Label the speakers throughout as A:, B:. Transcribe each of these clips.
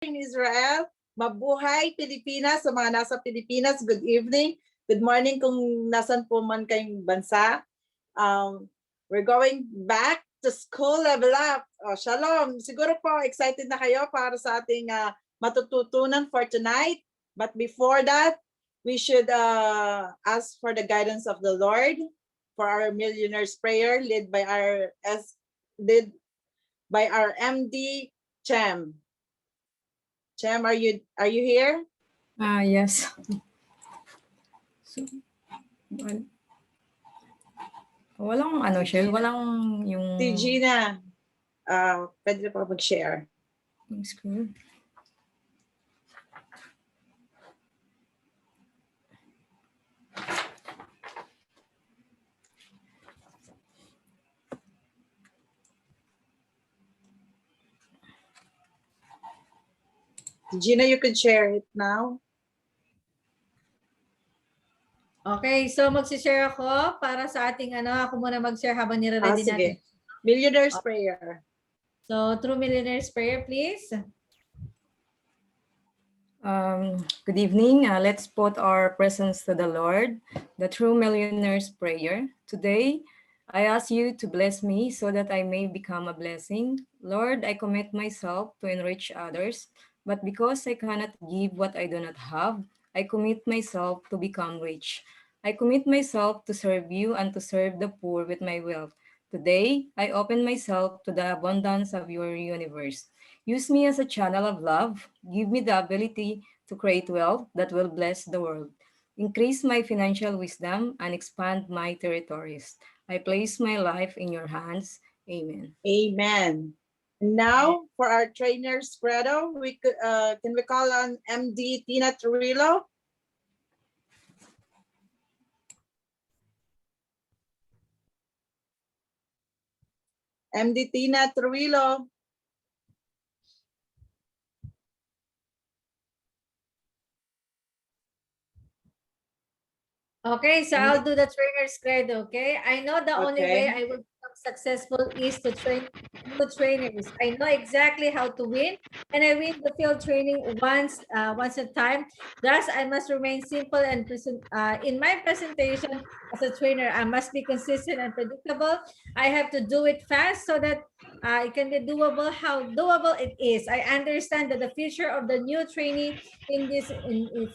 A: in Israel. Mabuhay Pilipinas, sa mga nasa Pilipinas, good evening. Good morning kung nasan po man kayong bansa. We're going back to school level up. Shalom. Siguro po excited na kayo para sa ating matututunan for tonight. But before that, we should ask for the guidance of the Lord for our millionaire's prayer led by our MD Chem. Chem, are you here?
B: Yes. So, walang ano share, walang yung
A: Si Gina, pwede pa mag-share.
B: yung screen.
A: Gina, you could share it now.
C: Okay, so mag-share ako para sa ating ako muna mag-share habang nire-ready natin.
A: Millionaire's prayer.
C: So, through Millionaire's prayer, please.
B: Good evening. Let's put our presence to the Lord, the true millionaire's prayer. Today, I ask you to bless me so that I may become a blessing. Lord, I commit myself to enrich others, but because I cannot give what I do not have, I commit myself to become rich. I commit myself to serve you and to serve the poor with my wealth. Today, I open myself to the abundance of your universe. Use me as a channel of love. Give me the ability to create wealth that will bless the world. Increase my financial wisdom and expand my territories. I place my life in your hands. Amen.
A: Amen. Now, for our trainer's credo, can we call on MD Tina Trujillo? MD Tina Trujillo.
C: Okay, so I'll do the trainer's credo, okay? I know the only way I will become successful is to train new trainers. I know exactly how to win, and I win the field training once a time. Thus, I must remain simple and in my presentation as a trainer. I must be consistent and predictable. I have to do it fast so that it can be doable. How doable it is. I understand that the future of the new trainee in this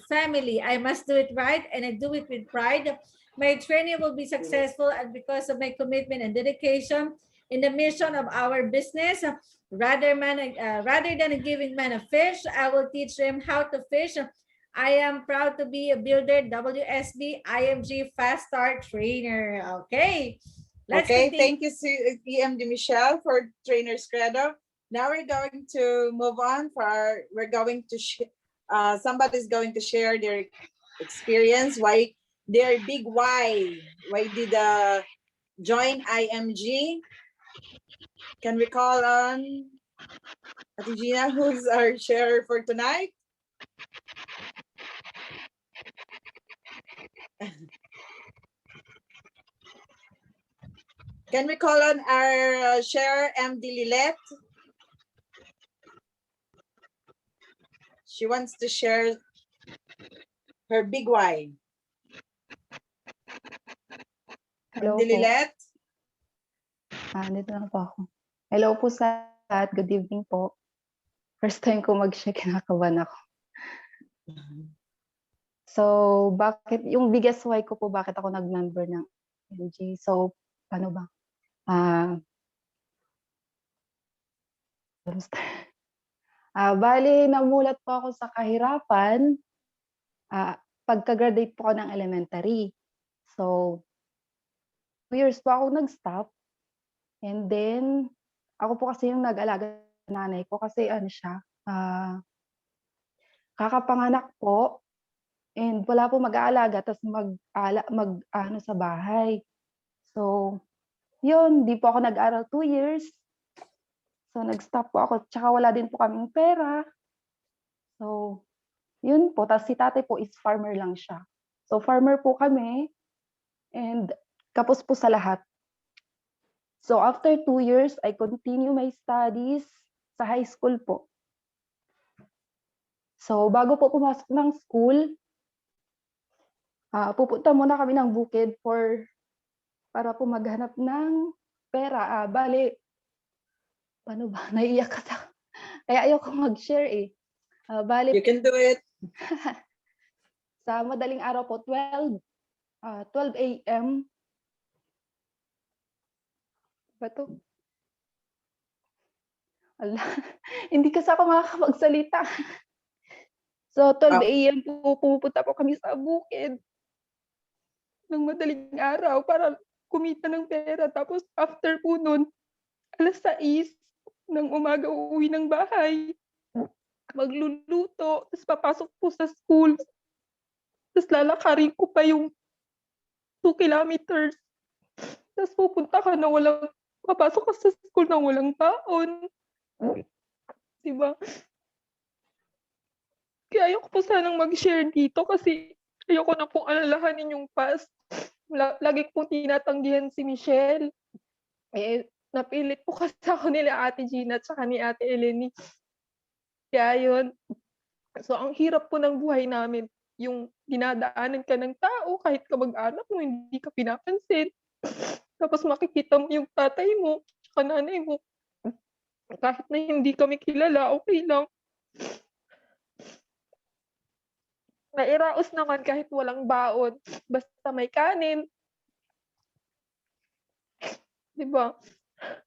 C: family, I must do it right, and I do it with pride. My training will be successful, and because of my commitment and dedication in the mission of our business, rather than giving men a fish, I will teach them how to fish. I am proud to be a builder, WSB IMG Fast Start Trainer. Okay.
A: Let's continue. Thank you, EMD Michelle, for trainer's credo. Now we're going to move on somebody's going to share their experience, why their big why did join IMG. Can we call on Ate Gina, who's our sharer for tonight? Can we call on our sharer, MD Lilette? She wants to share her big why.
D: Hello
A: MD Lilette?
D: Dito na po ako. Hello po sa lahat. Good evening po. First time ko mag-share, kinakabahan ako. So, bakit, yung biggest why ko po, bakit ako nag-member ng MG? So, paano ba? Bali, namulat po ako sa kahirapan pagka-graduate po ako ng elementary. So, 2 years po ako nag-stop. And then, ako po kasi yung nag-alaga ng nanay ko kasi kakapanganak po. And wala po mag-aalaga, tapos mag sa bahay. So, yun, di po ako nag-aral 2 years. So, nag-stop po ako. Tsaka wala din po kaming pera. So, yun po. Tapos si tatay po is farmer lang siya. So, farmer po kami. And kapos po sa lahat. So, after 2 years, I continue my studies sa high school po. So, bago po pumasok ng school, pupunta muna kami ng bukid para po maghanap ng pera. Bale, paano ba? Naiiyak ka sa... Kaya ayoko mag-share eh. Bale,
A: You can do it.
D: sa madaling araw po, 12 a.m. Bato. Ala, hindi kasi ako makakapagsalita. So, 12 a.m. po, pupunta po kami sa bukid ng madaling araw para kumita ng pera. Tapos, after po nun, 6:00 ng umaga uuwi ng bahay. Magluluto, tapos papasok po sa school. Tapos lalakarin ko pa yung 2 kilometers. Tapos pupunta ka na papasok ka sa school na walang taon. Diba? Kaya ayoko po sanang mag-share dito kasi ayoko na pong alalahanin yung past. Lagi pong tinatanggihan si Michelle. Napilit po kasi ako nila Ate Gina at saka ni Ate Eleni. Kaya yun. So, ang hirap po ng buhay namin. Yung dinadaanan ka ng tao, kahit kamag-anak mo, hindi ka pinapansin. Tapos makikita mo yung tatay mo, saka nanay mo. Kahit na hindi kami kilala, okay lang. Nairaos naman kahit walang baon. Basta may kanin. Diba?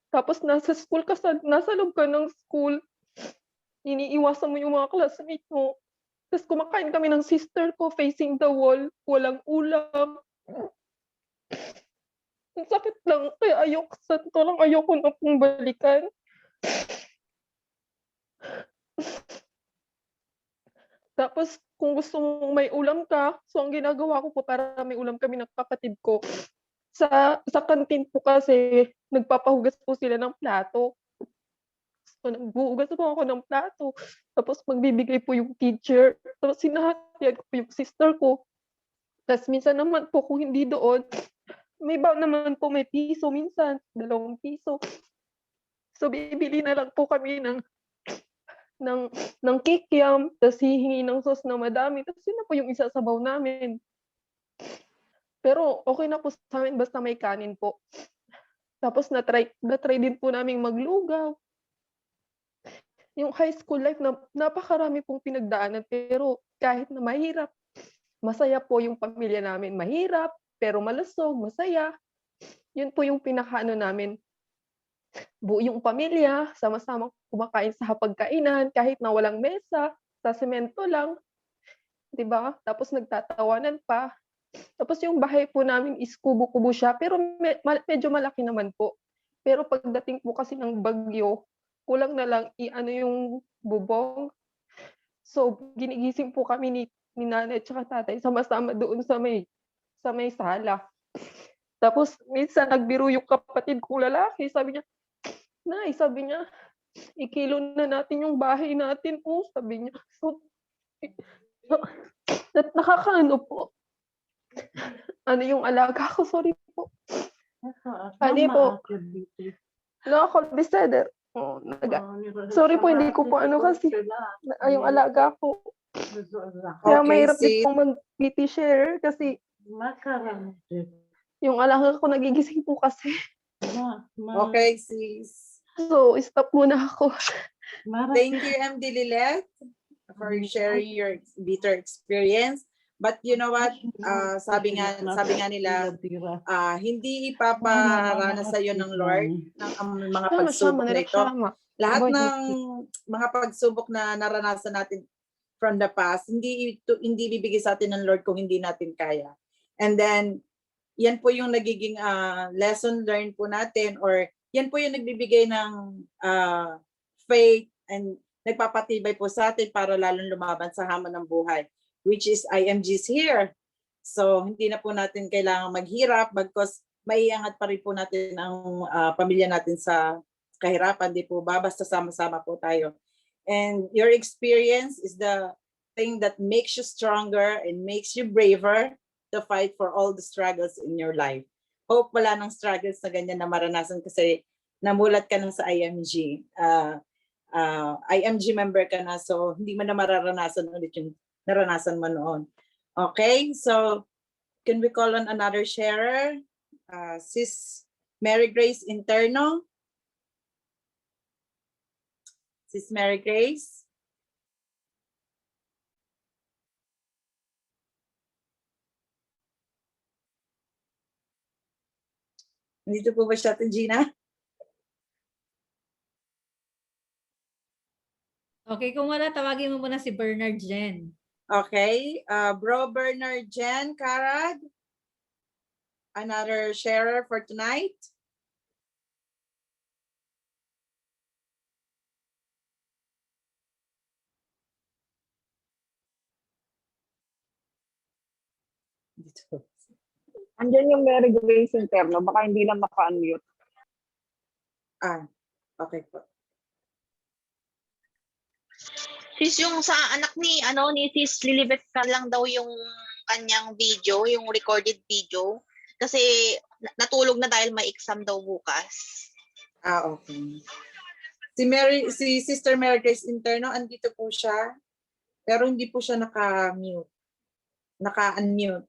D: Tapos nasa loob ka ng school, iniiwasan mo yung mga classmates mo. Tapos kumakain kami ng sister ko facing the wall, walang ulam. Ang sakit lang, kaya ayoko na pong balikan. Tapos kung gusto mong may ulam ka, so ang ginagawa ko po para may ulam kami ng kapatid ko, sa kantin po kasi nagpapahugas po sila ng plato. So, nagbuhugas po ako ng plato. Tapos magbibigay po yung teacher. Tapos sinahatian ko po yung sister ko. Tapos minsan naman po kung hindi doon, may baon naman po, may piso minsan, 2 piso. So bibili na lang po kami ng kikiam, tapos hihingi ng sauce na madami. Tapos yun na po yung isasabaw namin. Pero okay na po sa amin basta may kanin po. Tapos na-try din po naming maglugaw. Yung high school life, napakarami pong pinagdaanan. Pero kahit na mahirap, masaya po yung pamilya namin. Mahirap, pero malusog, masaya. Yun po yung pinakaano namin. Buo yung pamilya, sama-sama kumakain sa hapagkainan, kahit na walang mesa, sa semento lang. Diba? Tapos nagtatawanan pa. Tapos yung bahay po namin is kubo-kubo siya, pero medyo malaki naman po. Pero pagdating po kasi ng bagyo, kulang na lang yung bubong. So, ginigising po kami ni nanay at tatay, sama-sama doon sa may sala. Tapos, minsan nagbiro yung kapatid kong lalaki, sabi niya, ikilo na natin yung bahay natin po, sabi niya. So, nakakaano po. Ano yung alaga ko? Sorry po. Ano po? Nakakabiseder. Sorry po, hindi ko po ano kasi. Yung alaga ko. Kaya mahirap din pong mag-PT share kasi yung alaga ko nagigising po kasi.
A: Okay, sis.
D: So, stop muna ako.
A: Thank you, MD Lilette, for sharing your bitter experience. But you know what? Sabi nga nila, hindi ipaparanas sa iyo ng Lord ang mga pagsubok na ito. Lahat ng mga pagsubok na naranasan natin from the past, hindi bibigay sa atin ng Lord kung hindi natin kaya. And then, yan po yung nagiging lesson learned po natin, or yan po yung nagbibigay ng faith and nagpapatibay po sa atin para lalong lumaban sa hamon ng buhay, which is IMG's here. So, hindi na po natin kailangan maghirap bagkus maiangat pa rin po natin ang pamilya natin sa kahirapan, di po ba? Basta sama-sama po tayo. And your experience is the thing that makes you stronger and makes you braver to fight for all the struggles in your life. Hope wala ng struggles na ganyan na maranasan kasi namulat ka nang sa IMG. IMG member ka na, so hindi mo na mararanasan ulit yung naranasan mo noon. Okay, so can we call on another sharer? Sis Mary Grace Interno. Sis Mary Grace. Nandito po ba siya, Gina?
C: Okay, kung wala, tawagin mo muna si Bernard Jen.
A: Okay, Bro Bernard Jen Karad. Another sharer for tonight. Dito.
E: Andiyan yung Mary Grace Interno, baka hindi lang maka-unmute.
A: Okay po.
F: Sis, yung sa anak ni Sis Lilibet ka lang daw yung kanyang video, yung recorded video. Kasi natulog na dahil may exam daw bukas.
A: Okay. Si Sister Mary Grace Interno, andito po siya. Pero hindi po siya naka-mute. Naka-unmute.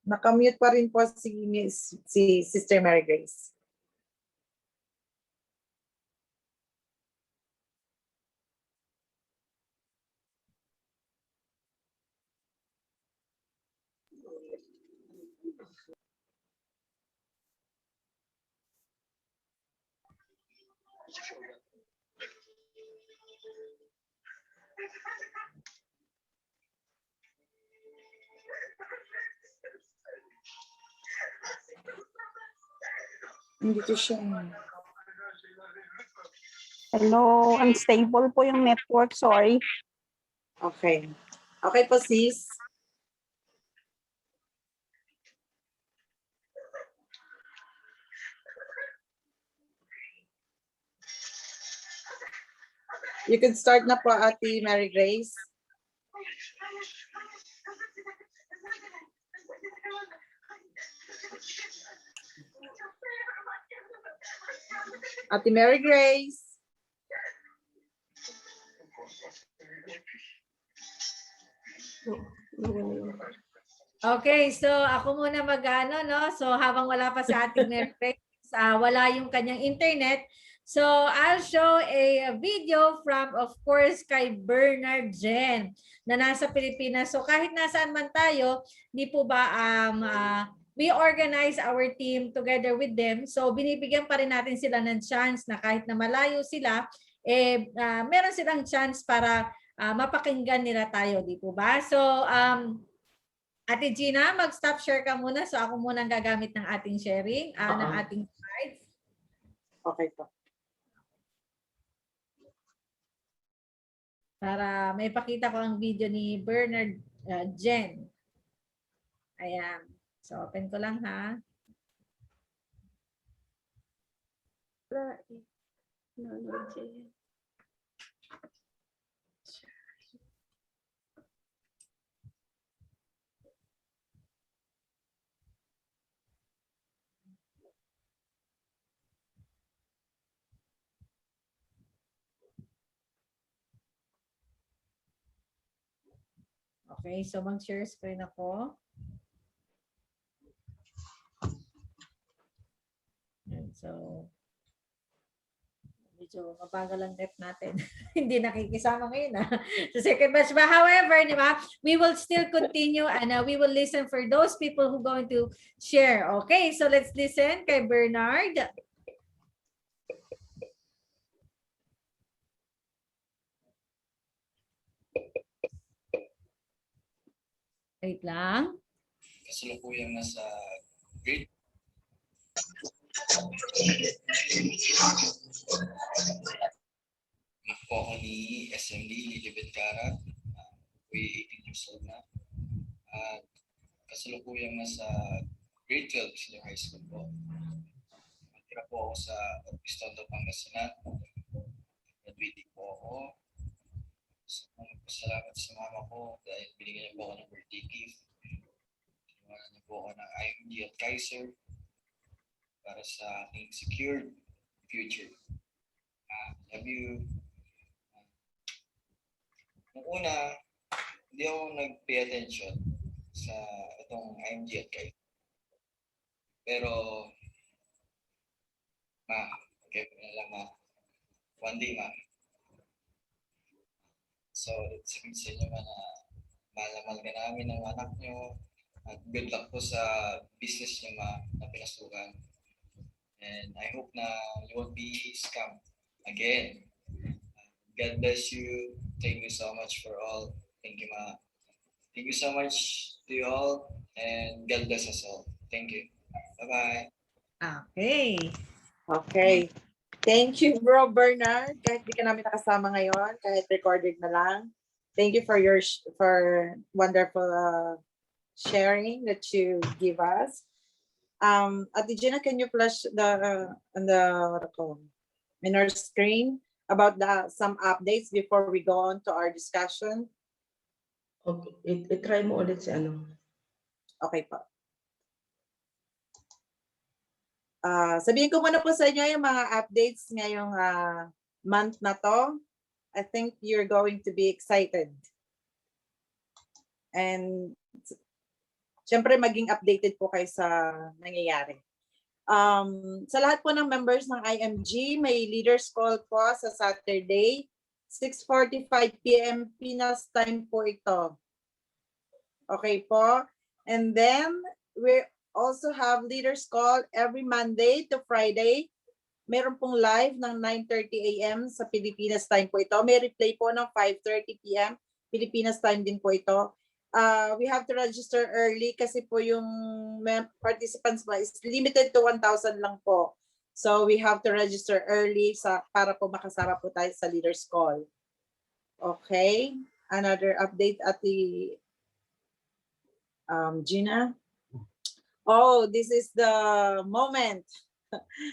A: Naka-mute pa rin po si Sister Mary Grace. Nandito siya.
E: Hello, unstable po yung network, sorry.
A: Okay. Okay po, sis. You can start na po, Ate Mary Grace. Ate Mary Grace.
C: Okay, so ako muna mag-ano, no? So habang wala pa sa ating Mary Grace, wala yung kanyang internet. So I'll show a video from, of course, kay Bernard Jen na nasa Pilipinas. So kahit nasaan man tayo, di po ba we organize our team together with them. So binibigyan pa rin natin sila ng chance na kahit na malayo sila, meron silang chance para mapakinggan nila tayo, di po ba? So Ate Gina, mag-stop share ka muna. So ako muna ang gagamit ng ating sharing, ng ating slides.
A: Okay po.
C: Para may pakita ko ang video ni Bernard Jen. Ayan. So open ko lang ha. Okay, so mag-share screen ako. And so, medyo mabagal ang net natin. Hindi nakikisama ngayon sa second batch. But however, di ba, we will still continue and we will listen for those people who are going to share. Okay, so let's listen kay Bernard. Wait lang.
G: Kasalukuyang nasa grade. Anak po ako ni SMD, Lilibet Karat. Ako'y 18 years old na. At kasalukuyang nasa grade 12 senior high school po. Matira po ako sa Pistondo, Pangasinan. Graduating po ako. So, magpasalamat sa mama ko dahil binigyan niya po ako ng birthday gift. Tulungan niyo po ako ng IMG at Kaiser para sa aking secured future. Love you. Nung una, hindi ako nag-pay attention sa itong IMG at Kaiser. Pero, okay na lang one day So, it's sabihin sa inyo na mahal na mahal ka namin ng anak nyo. At good luck po sa business nyo na pinasukan. And I hope na you won't be scammed again. God bless you. Thank you so much for all. Thank you, Ma. Thank you so much to you all. And God bless us all. Thank you. Bye-bye.
C: Okay.
A: Okay. Thank you, Bro Bernard. Kahit di ka namin nakasama ngayon, kahit recorded na lang. Thank you for your for wonderful sharing that you give us. Ate Gina, can you flash on the in our screen about some updates before we go on to our discussion?
H: Okay, i-try mo ulit si ano.
A: Okay po. Sabihin ko muna po sa inyo yung mga updates ngayong month na to. I think you're going to be excited. And syempre maging updated po kayo sa nangyayari. Sa lahat po ng members ng IMG, may leaders call po sa Saturday, 6:45 PM Pinas time po ito. Okay po. And then we also have leaders call every Monday to Friday. Meron pong live ng 9:30 AM sa Pilipinas time po ito. May replay po ng 5:30 PM Pilipinas time din po ito. We have to register early kasi po yung participants is limited to 1,000 lang po. So we have to register early para po makasama po tayo sa leaders call. Okay. Another update at the Gina. Oh, this is the moment.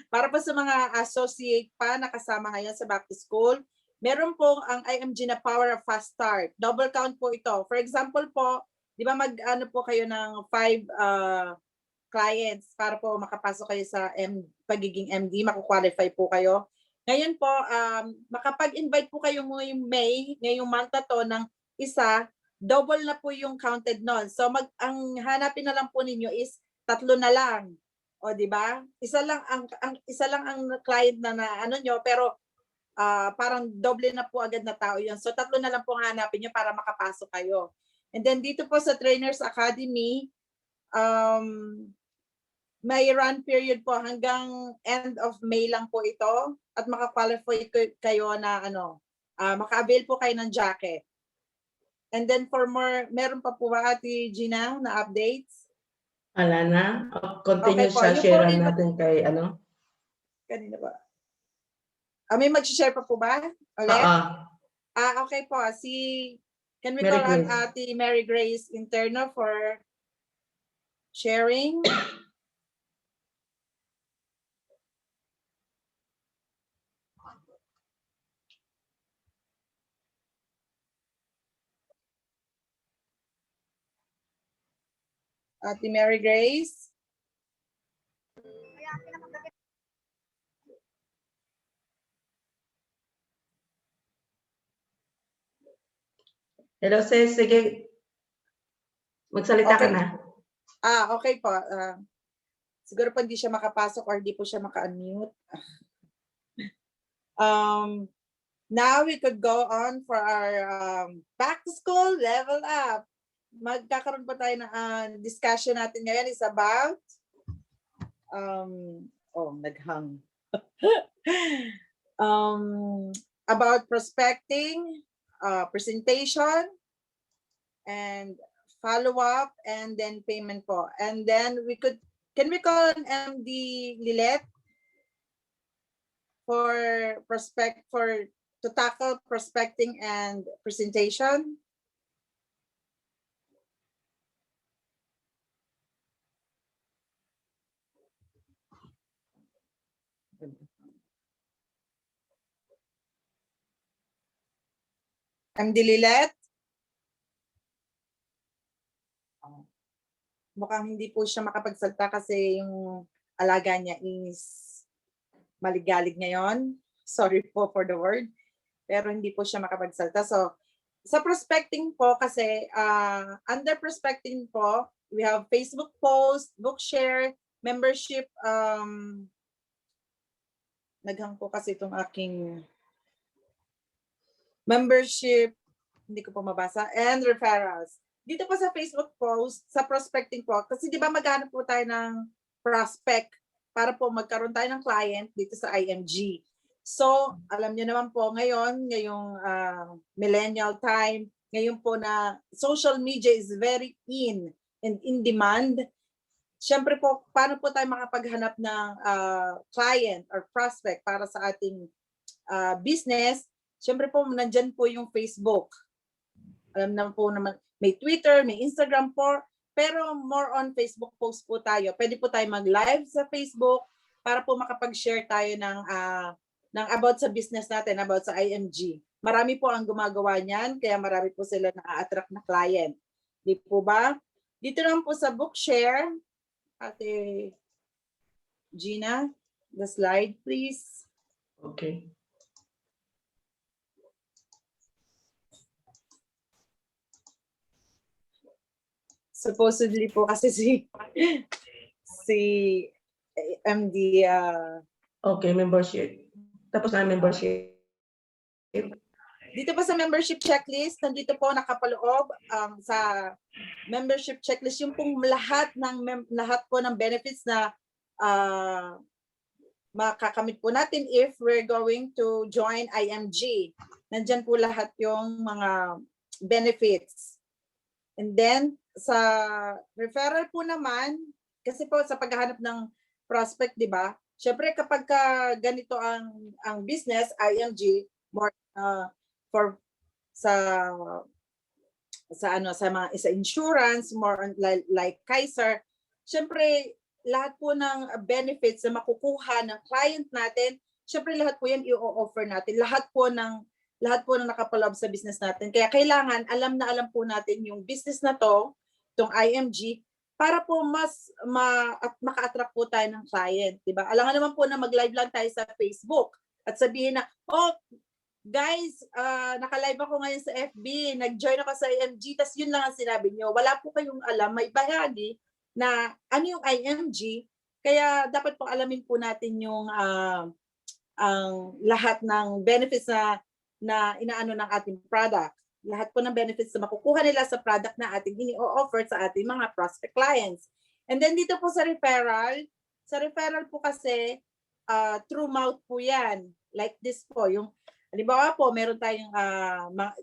A: Para po sa mga associate pa nakasama ngayon sa back to school, meron po ang IMG na Power of Fast Start. Double count po ito. For example po, di ba mag-ano po kayo ng 5 clients para po makapasok kayo sa pagiging MD, makukwalify po kayo. Ngayon po, makapag-invite po kayo ngayong May, ngayong month na to ng isa, double na po yung counted nun. So ang hanapin na lang po ninyo is 3 na lang. O di ba? Isa lang ang client na ano nyo, pero parang doble na po agad na tao yun. So 3 na lang po hanapin nyo para makapasok kayo. And then dito po sa Trainers Academy, may run period po hanggang end of May lang po ito at makakwalify kayo na maka-avail po kayo ng jacket. And then for more, meron pa po ba Ate Gina na updates?
H: Wala na. Continue
A: Okay po.
H: sa share natin kay ano.
A: Kanina ba? May mag-share pa po ba? Ulit? Okay po. Can we call on Ate Mary Grace Interno for sharing? Ate Mary Grace?
H: Hello, sis. Sige. Magsalita ka na.
A: Okay po. Siguro po hindi siya makapasok or hindi po siya maka-unmute. Now we could go on for our back to school level up. Magkakaroon pa tayo ng discussion natin ngayon is about naghang. About prospecting, presentation, and follow-up, and then payment po. And then can we call on MD Lilet to tackle prospecting and presentation? MD Lilet? mukhang hindi po siya makapagsalita kasi yung alaga niya is maligalig ngayon. Sorry po for the word. Pero hindi po siya makapagsalita. So, sa prospecting po kasi, under prospecting po, we have Facebook post, book share, membership, naghang po kasi itong aking membership, hindi ko po mabasa, and referrals. Dito po sa Facebook post, sa prospecting po, kasi di ba maghanap po tayo ng prospect para po magkaroon tayo ng client dito sa IMG. So, alam niyo naman po ngayong millennial time, ngayon po na social media is very in and in demand. Siyempre po, paano po tayo makapaghanap ng client or prospect para sa ating business? Siyempre po, nandyan po yung Facebook. Alam naman po naman, may Twitter, may Instagram po, pero more on Facebook post po tayo. Pwede po tayo mag-live sa Facebook para po makapag-share tayo ng about sa business natin, about sa IMG. Marami po ang gumagawa niyan, kaya marami po sila na-attract na client. Di po ba? Dito naman po sa Bookshare, Ate Gina, the slide please.
H: Okay.
A: Supposedly po kasi si MD
H: Okay, membership. Tapos na membership.
A: dito po sa membership checklist, nandito po nakapaloob sa membership checklist yung pong lahat po ng benefits na makakamit po natin if we're going to join IMG. Nandyan po lahat yung mga benefits. And then sa referral po naman, kasi po sa paghahanap ng prospect, di ba? Syempre kapag ganito ang business, IMG, more for sa mga insurance, more like Kaiser, syempre lahat po ng benefits na makukuha ng client natin, syempre lahat po yan i-offer natin. Lahat po ng nakapaloob sa business natin. Kaya kailangan alam po natin yung business na to, itong IMG, para po mas maka-attract po tayo ng client, di ba? Alangan naman po na mag-live lang tayo sa Facebook at sabihin na, oh, guys, naka-live ako ngayon sa FB, nag-join ako sa IMG, tas yun lang ang sinabi nyo. Wala po kayong alam, may bahagi na ano yung IMG, kaya dapat po alamin po natin yung ang lahat ng benefits na inaano ng ating product. Lahat po ng benefits na makukuha nila sa product na ating ini-offer sa ating mga prospect clients. And then dito po sa referral po kasi through mouth po yan. Like this po, yung halimbawa po, meron tayong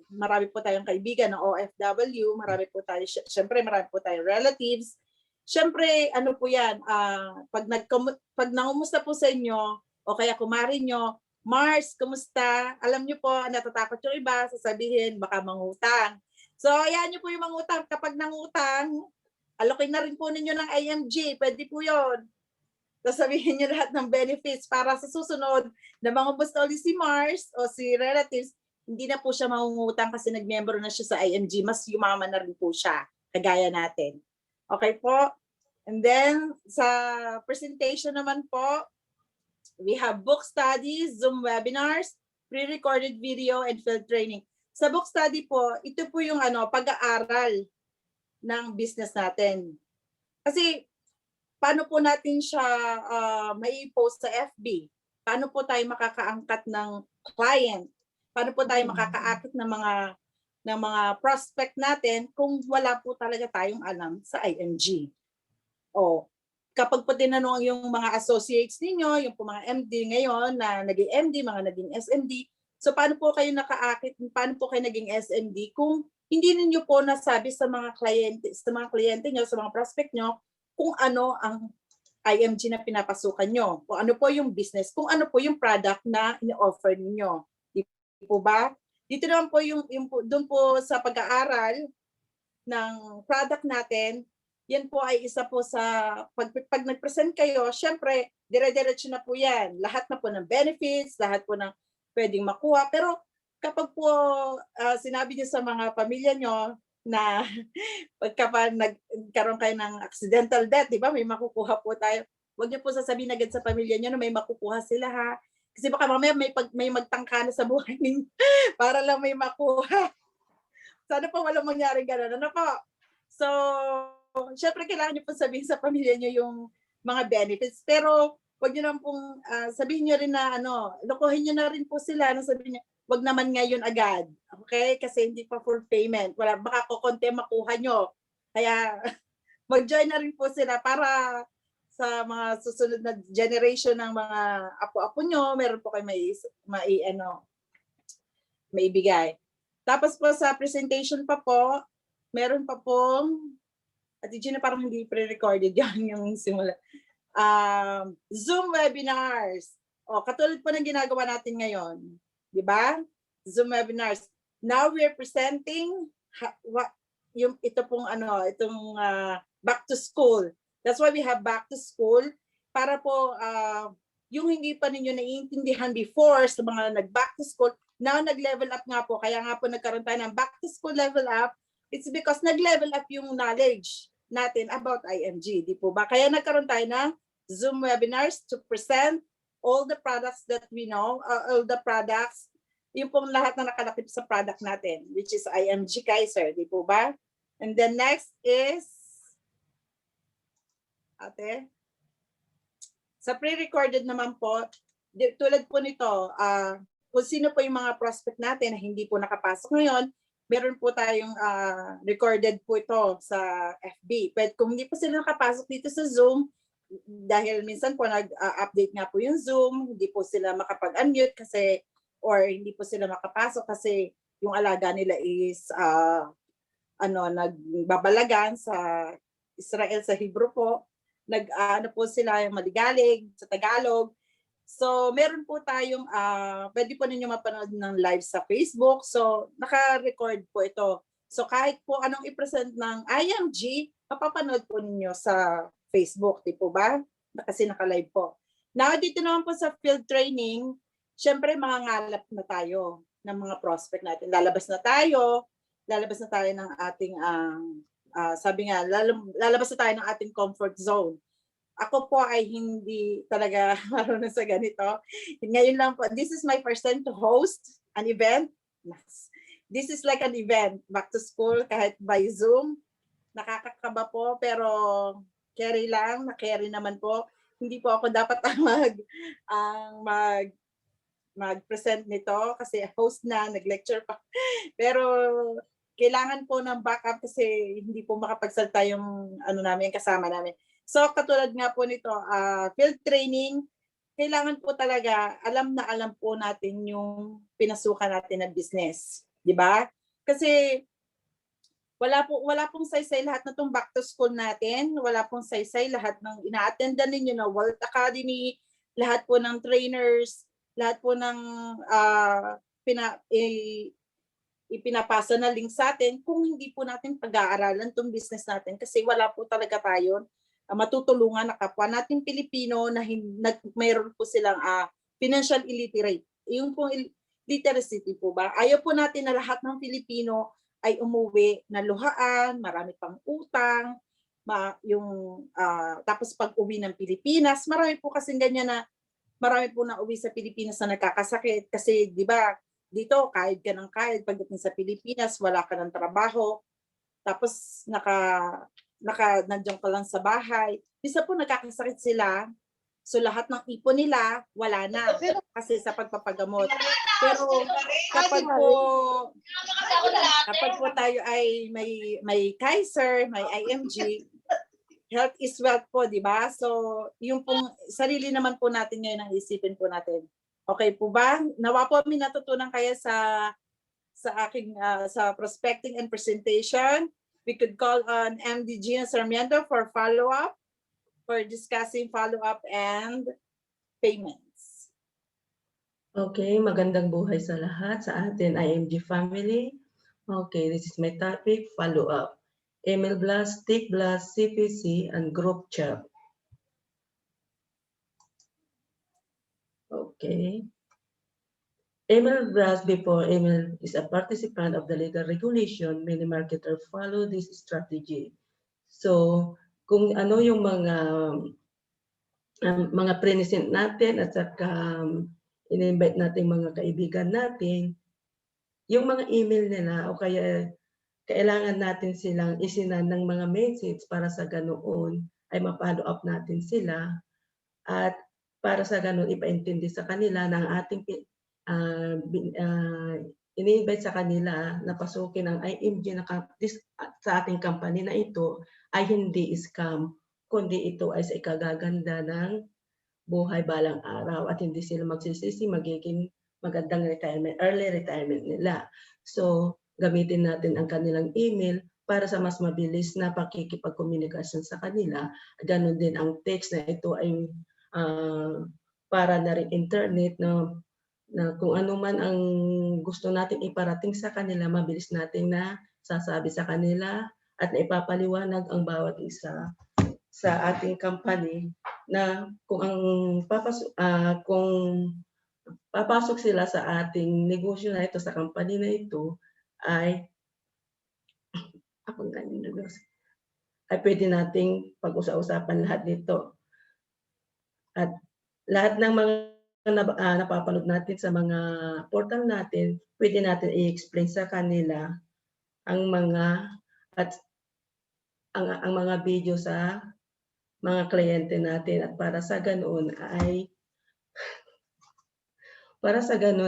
A: marami po tayong kaibigan na OFW, marami po tayong relatives. Siyempre, ano po yan, pag nangumusta po sa inyo, o kaya kumari nyo, Mars, kumusta? Alam nyo po, natatakot yung iba, sasabihin, baka mangutang. So, ayan nyo po yung mangutang. Kapag nangutang, alokin na rin po ninyo ng IMG. Pwede po yun. Sasabihin nyo lahat ng benefits para sa susunod na mangumusta ulit si Mars o si relatives, hindi na po siya mangungutang kasi nag-member na siya sa IMG. Mas yumaman na rin po siya, kagaya natin. Okay po? And then, sa presentation naman po, we have book studies, Zoom webinars, pre-recorded video, and field training. Sa book study po, ito po yung pag-aaral ng business natin. Kasi, paano po natin siya mai-post sa FB? Paano po tayo makakaangkat ng client? Paano po tayo makakaakit ng mga prospect natin kung wala po talaga tayong alam sa IMG? O, kapag po tinanong yung mga associates ninyo, yung po mga MD ngayon na naging MD, mga naging SMD, so paano po kayo nakaakit, paano po kayo naging SMD kung hindi ninyo po nasabi sa mga kliyente nyo, sa mga prospect nyo, kung ano ang IMG na pinapasukan nyo, kung ano po yung business, kung ano po yung product na ini-offer ninyo. Di po ba? Dito naman po doon po sa pag-aaral ng product natin, yan po ay isa po sa, pag nag-present kayo, syempre, dire-diretso na po yan. Lahat na po ng benefits, lahat po ng pwedeng makuha. Pero kapag po sinabi niyo sa mga pamilya nyo, na pagka pa nagkaroon kayo ng accidental death, di ba? May makukuha po tayo. Huwag niyo po sasabihin agad sa pamilya niyo na may makukuha sila ha. Kasi baka mamaya may magtangka na sa buhay ninyo para lang may makuha. Sana po walang mangyaring gano'n. Ano po? So, syempre kailangan niyo po sabihin sa pamilya niyo yung mga benefits. Pero wag niyo naman pong sabihin niyo rin na lokohin niyo na rin po sila. Sabihin niyo, wag naman ngayon agad. Okay? Kasi hindi pa full payment. Wala, baka konti makuha nyo. Kaya mag-join na rin po sila para sa mga susunod na generation ng mga apo-apo nyo, meron po kayo maibigay. Tapos po sa presentation pa po, meron pa pong, at Gina parang hindi pre-recorded yan yung simula. Zoom webinars. Katulad po ng ginagawa natin ngayon. Di ba? Zoom webinars. Now we're presenting ito pong back to school. That's why we have back to school para po yung hindi pa ninyo naiintindihan before sa mga nag-back to school, now nag-level up nga po. Kaya nga po nagkaroon tayo ng back to school level up. It's because nag-level up yung knowledge natin about IMG. Di po ba? Kaya nagkaroon tayo ng Zoom webinars to present all the products that we know, all the products, yung pong lahat na nakalakip sa product natin, which is IMG Kaiser, di po ba? And then next is, sa pre-recorded naman po, tulad po nito, kung sino po yung mga prospect natin na hindi po nakapasok ngayon, meron po tayong recorded po ito sa FB. But kung hindi po sila nakapasok dito sa Zoom, dahil minsan po nag-update nga po yung Zoom, hindi po sila makapag-unmute kasi or hindi po sila makapasok kasi yung alaga nila is nagbabalagan sa Israel, sa Hebrew po. Po sila yung maligalig sa Tagalog. So meron po tayong pwede po ninyo mapanood ng live sa Facebook. So naka-record po ito. So kahit po anong i-present ng IMG, mapapanood po ninyo sa Facebook, di po ba? Kasi naka-live po. Now, dito naman po sa field training, syempre mangangalap na tayo ng mga prospect natin. Lalabas na tayo ng ating, sabi nga, lalabas na tayo ng ating comfort zone. Ako po ay hindi talaga marunong sa ganito. Ngayon lang po, this is my first time to host an event. This is like an event, back to school, kahit by Zoom. Nakakakaba po, pero carry lang, na-carry naman po. Hindi po ako dapat mag-present nito kasi host na, nag-lecture pa. Pero kailangan po ng backup kasi hindi po makapagsalta yung namin, kasama namin. So katulad nga po nito, field training, kailangan po talaga alam na alam po natin yung pinasukan natin na business, di ba? Kasi wala pong saysay lahat na tong back to school natin, wala pong saysay lahat ng ina-attendan ninyo na World Academy, lahat po ng trainers, lahat po ng ipinapasa na link sa atin kung hindi po natin pag-aaralan tong business natin kasi wala po talaga tayo matutulungan na kapwa natin Pilipino na mayroon po silang financial illiterate. Yung pong literacy po ba? Ayaw po natin na lahat ng Pilipino ay umuwi na luhaan, marami pang utang, tapos pag uwi ng Pilipinas, marami po kasing ganyan na marami po na uwi sa Pilipinas na nagkakasakit kasi di ba dito kahit ka ng kahit pagdating sa Pilipinas wala ka ng trabaho tapos nandiyan ka lang sa bahay. Bisa po nagkakasakit sila. So lahat ng ipon nila wala na kasi sa pagpapagamot. Pero kapag po tayo ay may Kaiser, may IMG, health is wealth po, di ba? So yung pong sarili naman po natin ngayon ang isipin po natin. Okay po ba? Nawa po may natutunan kayo sa aking sa prospecting and presentation. We could call on MD Gina Sarmiento for follow-up, for discussing follow-up and payments.
H: Okay, magandang buhay sa lahat sa atin IMG family. Okay, this is my topic, follow-up. Email blast, tick blast, CPC, and group chat. Okay. Emil Brass, before Emil is a participant of the legal regulation, many marketers follow this strategy. So, kung ano yung mga present natin at saka in-invite natin mga kaibigan natin, yung mga email nila o kaya kailangan natin silang isinan ng mga message para sa ganoon ay ma-follow up natin sila at para sa ganoon ipaintindi sa kanila na ang ating ini-invite sa kanila na pasukin ang IMG sa ating company na ito ay hindi scam, kundi ito ay sa ikagaganda ng buhay balang araw at hindi sila magsisisi magiging magandang retirement, early retirement nila. So, gamitin natin ang kanilang email para sa mas mabilis na pakikipagkomunikasyon sa kanila. Ganon din ang text na ito ay para na rin internet na kung ano man ang gusto natin iparating sa kanila, mabilis natin na sasabi sa kanila at naipapaliwanag ang bawat isa sa ating company na kung papasok sila sa ating negosyo na ito, sa company na ito, ay pwede nating pag-usapan lahat nito. At lahat ng mga napapanood natin sa mga portal natin, pwede natin i-explain sa kanila ang mga video sa mga kliyente natin at para sa ganoon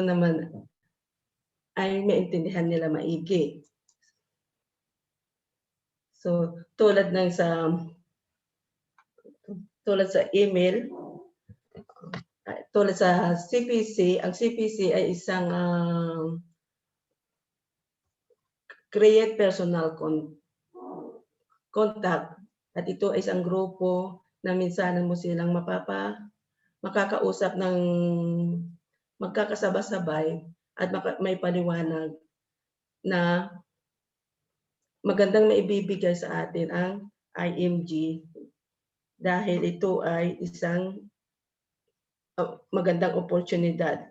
H: naman ay maintindihan nila maigi. So tulad sa email, tulad sa CPC, ang CPC ay isang create personal contact. At ito ay isang grupo na minsan mo silang makakausap ng magkakasabay-sabay at may paliwanag na magandang maibibigay sa atin ang IMG dahil ito ay isang magandang oportunidad.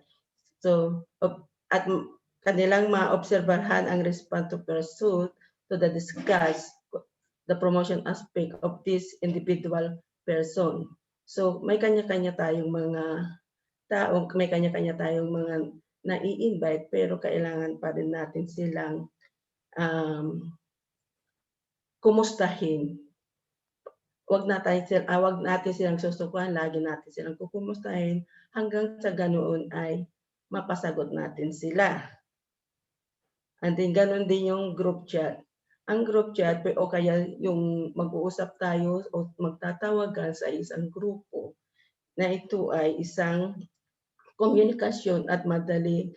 H: So, at kanilang maobserbahan ang response to pursuit to the discuss the promotion aspect of this individual person. So, may kanya-kanya tayong mga tao, may kanya-kanya tayong mga nai-invite, pero kailangan pa rin natin silang kumustahin. Wag natin silang susukuhan, lagi natin silang kukumustahin hanggang sa ganoon ay mapasagot natin sila. And then ganoon din yung group chat. Ang group chat o kaya yung mag-uusap tayo o magtatawagan sa isang grupo na ito ay isang komunikasyon at madali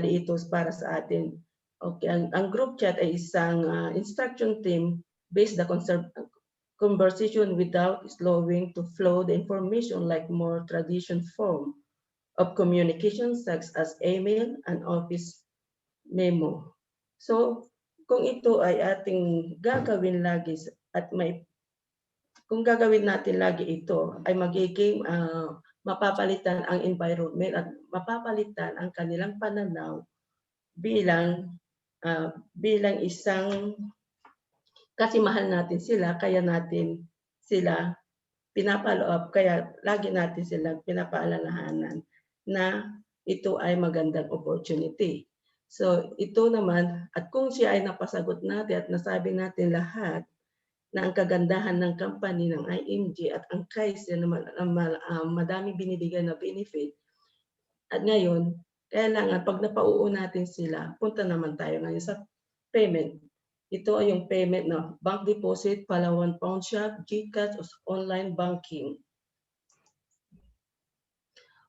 H: ito para sa atin. Okay, ang group chat ay isang instruction team based the conversation without slowing to flow the information like more traditional form of communication such as email and office memo. So, kung ito ay ating gagawin lagi kung gagawin natin lagi ito ay magiging mapapalitan ang environment at mapapalitan ang kanilang pananaw bilang isang kasi mahal natin sila kaya natin sila pinapalo up kaya lagi natin sila pinapaalalahanan na ito ay magandang opportunity. So ito naman at kung siya ay napasagot natin at nasabi natin lahat na ang kagandahan ng company ng IMG at ang kaysa naman madami binibigay na benefit at ngayon kailangan pag napauo natin sila punta naman tayo ngayon sa payment. Ito ay yung payment na bank deposit, Palawan Pawn Shop, GCash, online banking.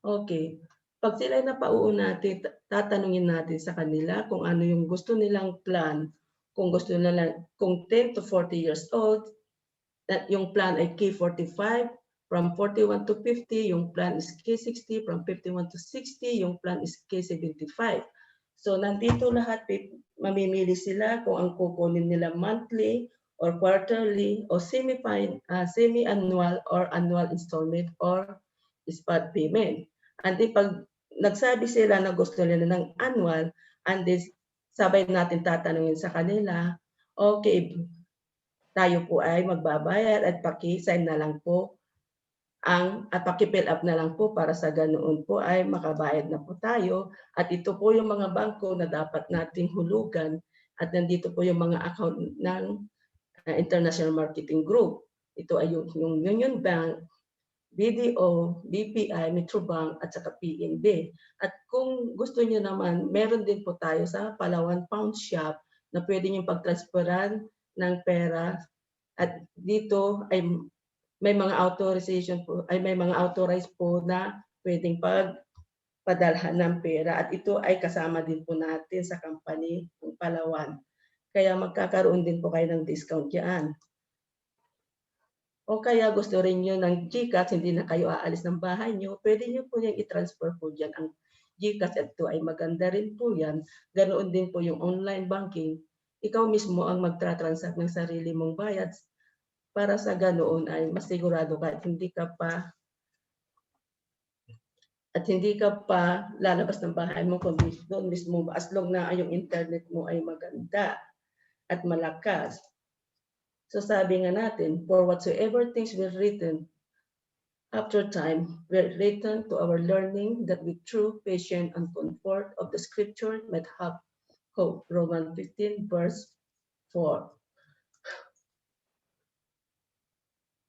H: Okay. Pag sila napauo natin, tatanungin natin sa kanila kung ano yung gusto nilang plan. Kung gusto nila, kung 10 to 40 years old, yung plan ay K45, from 41 to 50, yung plan is K60, from 51 to 60, yung plan is K75. So nandito lahat, mamimili sila kung ang kukunin nila monthly or quarterly or semi-annual or annual installment or spot payment. And pag nagsabi sila na gusto nila ng annual, and then sabay natin tatanungin sa kanila, okay, tayo po ay magbabayad at paki-sign na lang po at paki-fill up na lang po para sa ganoon po ay makabayad na po tayo. At ito po yung mga bangko na dapat nating hulugan at nandito po yung mga account ng International Marketing Group. Ito ay yung Union Bank, BDO, BPI, Metrobank at saka PNB. At kung gusto niyo naman, meron din po tayo sa Palawan Pawn Shop na pwede niyo pagtransferan ng pera. At dito ay may mga authorization po, ay may mga authorized po na pwedeng pagpadalhan ng pera. At ito ay kasama din po natin sa company ng Palawan. Kaya magkakaroon din po kayo ng discount yan. O kaya gusto rin nyo ng GCash, hindi na kayo aalis ng bahay nyo, pwede nyo po yung i-transfer po dyan ang GCash. At ito ay maganda rin po yan. Ganoon din po yung online banking. Ikaw mismo ang magtra-transact ng sarili mong bayad para sa ganoon ay mas sigurado ka at hindi ka pa lalabas ng bahay mo kundi doon mismo as long na yung internet mo ay maganda at malakas. So sabi nga natin, for whatsoever things were written after time were written to our learning, that with true patience and comfort of the scripture might have hope. Romans 15 verse 4.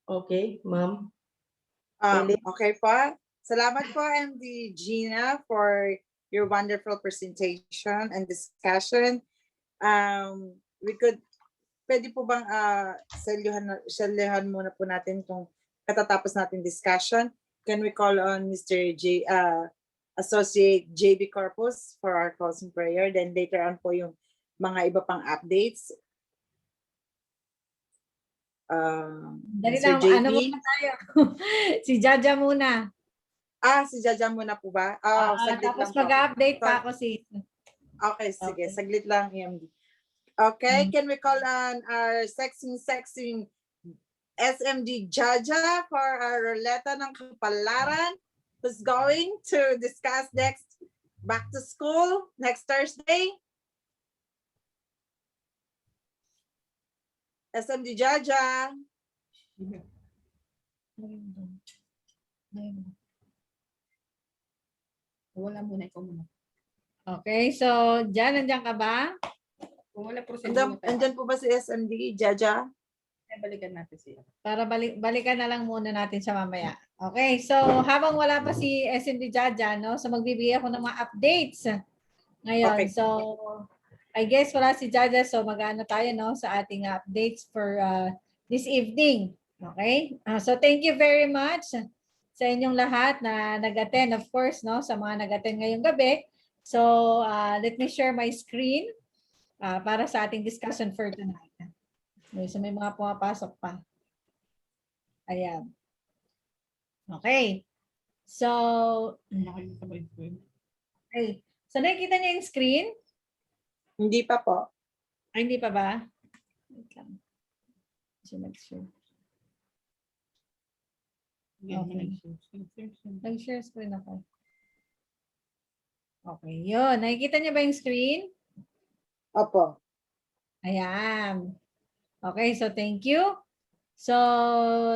H: Okay, ma'am.
A: Okay po. Salamat po, MD Gina, for your wonderful presentation and discussion. Pwede po bang selyuhan muna po natin itong katatapos natin discussion? Can we call on Mr. Associate JB Corpus for our closing prayer? Then later on po yung mga iba pang updates.
C: Dali
A: Mr.
C: lang,
A: JB?
C: ano muna tayo? Si Jaja muna.
A: Si Jaja muna po ba? Saglit
C: Tapos
A: lang po.
C: mag-update pa ako si...
A: Okay, sige.
C: Okay.
A: Saglit lang, EMD. Okay, can we call on our sexy SMD Jaja for our Roleta ng Kapalaran, who's going to discuss next back to school next Thursday? SMD Jaja.
I: Wala muna, ikaw muna.
C: Okay, so Jan, nandiyan ka ba?
I: Kung wala
A: Andyan po ba si SMD Jaja?
I: balikan natin siya.
C: Para balikan na lang muna natin siya mamaya. Okay, so habang wala pa si SMD Jaja, no? So magbibigay ako ng mga updates ngayon.
A: Okay.
C: So I guess wala si Jaja, so mag-ano tayo, no, sa ating updates for this evening. Okay? So thank you very much sa inyong lahat na nag-attend, of course, no, sa mga nag-attend ngayong gabi. So let me share my screen para sa ating discussion for tonight. So may mga pumapasok pa. Ayan. Okay. So, okay. So nakikita niyo yung screen?
A: Hindi pa po.
C: Ay, hindi pa ba? Wait lang. Sure. Okay. Nag-share screen ako. Okay, yun. Nakikita niyo ba yung screen?
A: Opo.
C: Ayan. Okay, so thank you. So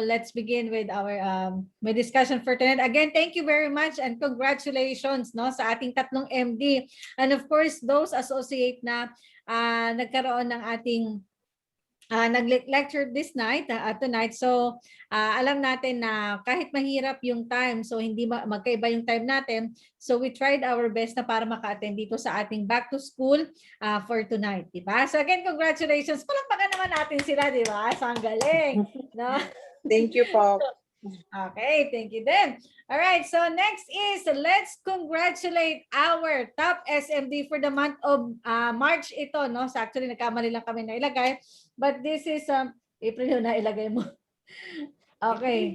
C: let's begin with our my discussion for tonight. Again, thank you very much and congratulations, no, sa ating tatlong MD. And of course, those associate na nagkaroon ng ating nag-lecture this night, tonight. So alam natin na kahit mahirap yung time, so hindi magkaiba yung time natin. So we tried our best na para maka-attend dito sa ating back to school for tonight, di ba? So again, congratulations. Palakpakan naman natin sila, di ba? So ang galing, no?
A: Thank you po.
C: Okay, thank you then. All right, so next is let's congratulate our top SMD for the month of March ito, no? So actually nagkamali lang kami na ilagay, but this is April yun na ilagay mo. Okay.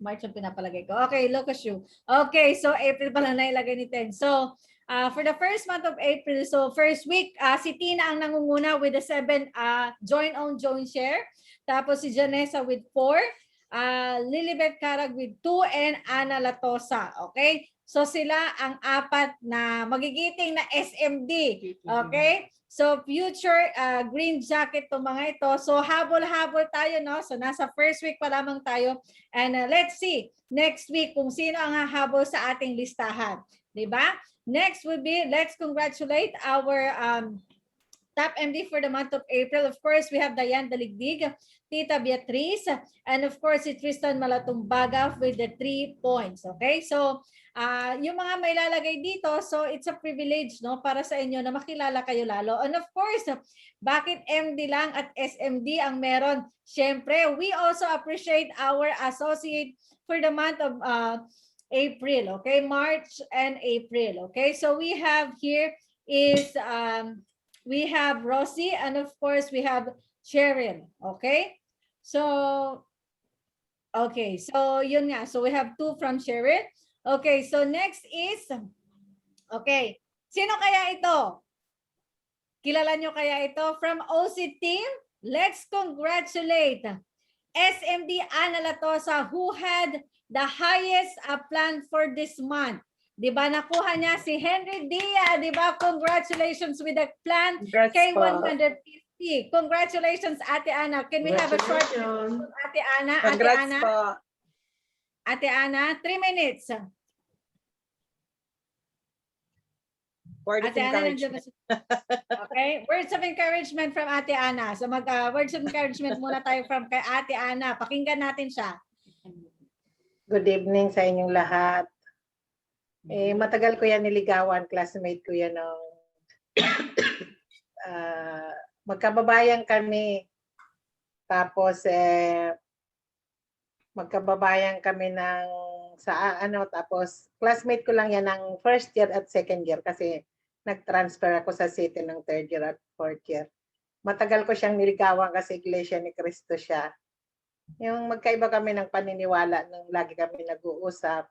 C: March ang pinapalagay ko. Okay, Lucas Yu. Okay, so April pa lang nailagay ni Ted. So for the first month of April, so first week, si Tina ang nangunguna with the 7 join-own, join-share. Tapos si Janessa with 4. Lilibet Carag with 2 and Ana Latosa. Okay? So sila ang 4 na magigiting na SMD. Okay? So future green jacket to mga ito. So habol-habol tayo, no? So nasa first week pa lamang tayo. And let's see next week kung sino ang hahabol sa ating listahan. Diba? Next will be, let's congratulate our top MD for the month of April. Of course, we have Diane Daligdig, Tita Beatriz, and of course, si Tristan Malatumbaga with the 3 points. Okay? So, yung mga may lalagay dito, so it's a privilege, no, para sa inyo na makilala kayo lalo. And of course, bakit MD lang at SMD ang meron? Siyempre, we also appreciate our associate for the month of April, okay? March and April, okay? So we have here is, we have Rosie, and of course, we have Cheryl, okay? So, okay, so yun nga. So we have 2 from Cheryl. Okay, so next is, okay, sino kaya ito? Kilala nyo kaya ito? From OC team, let's congratulate SMD Ana Latosa who had the highest plan for this month. Diba, nakuha niya si Henry Dia, diba? Congratulations with the plan K150. Congratulations, Ate Ana. Can we have a short Ate Ana?
A: Congrats po.
C: Ate Ana, 3 minutes.
A: Word of
C: Ate Ana,
A: encouragement.
C: okay, words of encouragement from Ate Ana. So words of encouragement muna tayo from kay Ate Ana. Pakinggan natin siya.
J: Good evening sa inyong lahat. Matagal ko yan niligawan, classmate ko yan ng magkababayan kami. Tapos magkababayan kami ng tapos classmate ko lang yan ng first year at second year kasi nag-transfer ako sa city ng third year at fourth year. Matagal ko siyang niligawan kasi Iglesia ni Cristo siya. Yung magkaiba kami ng paniniwala nung lagi kami nag-uusap.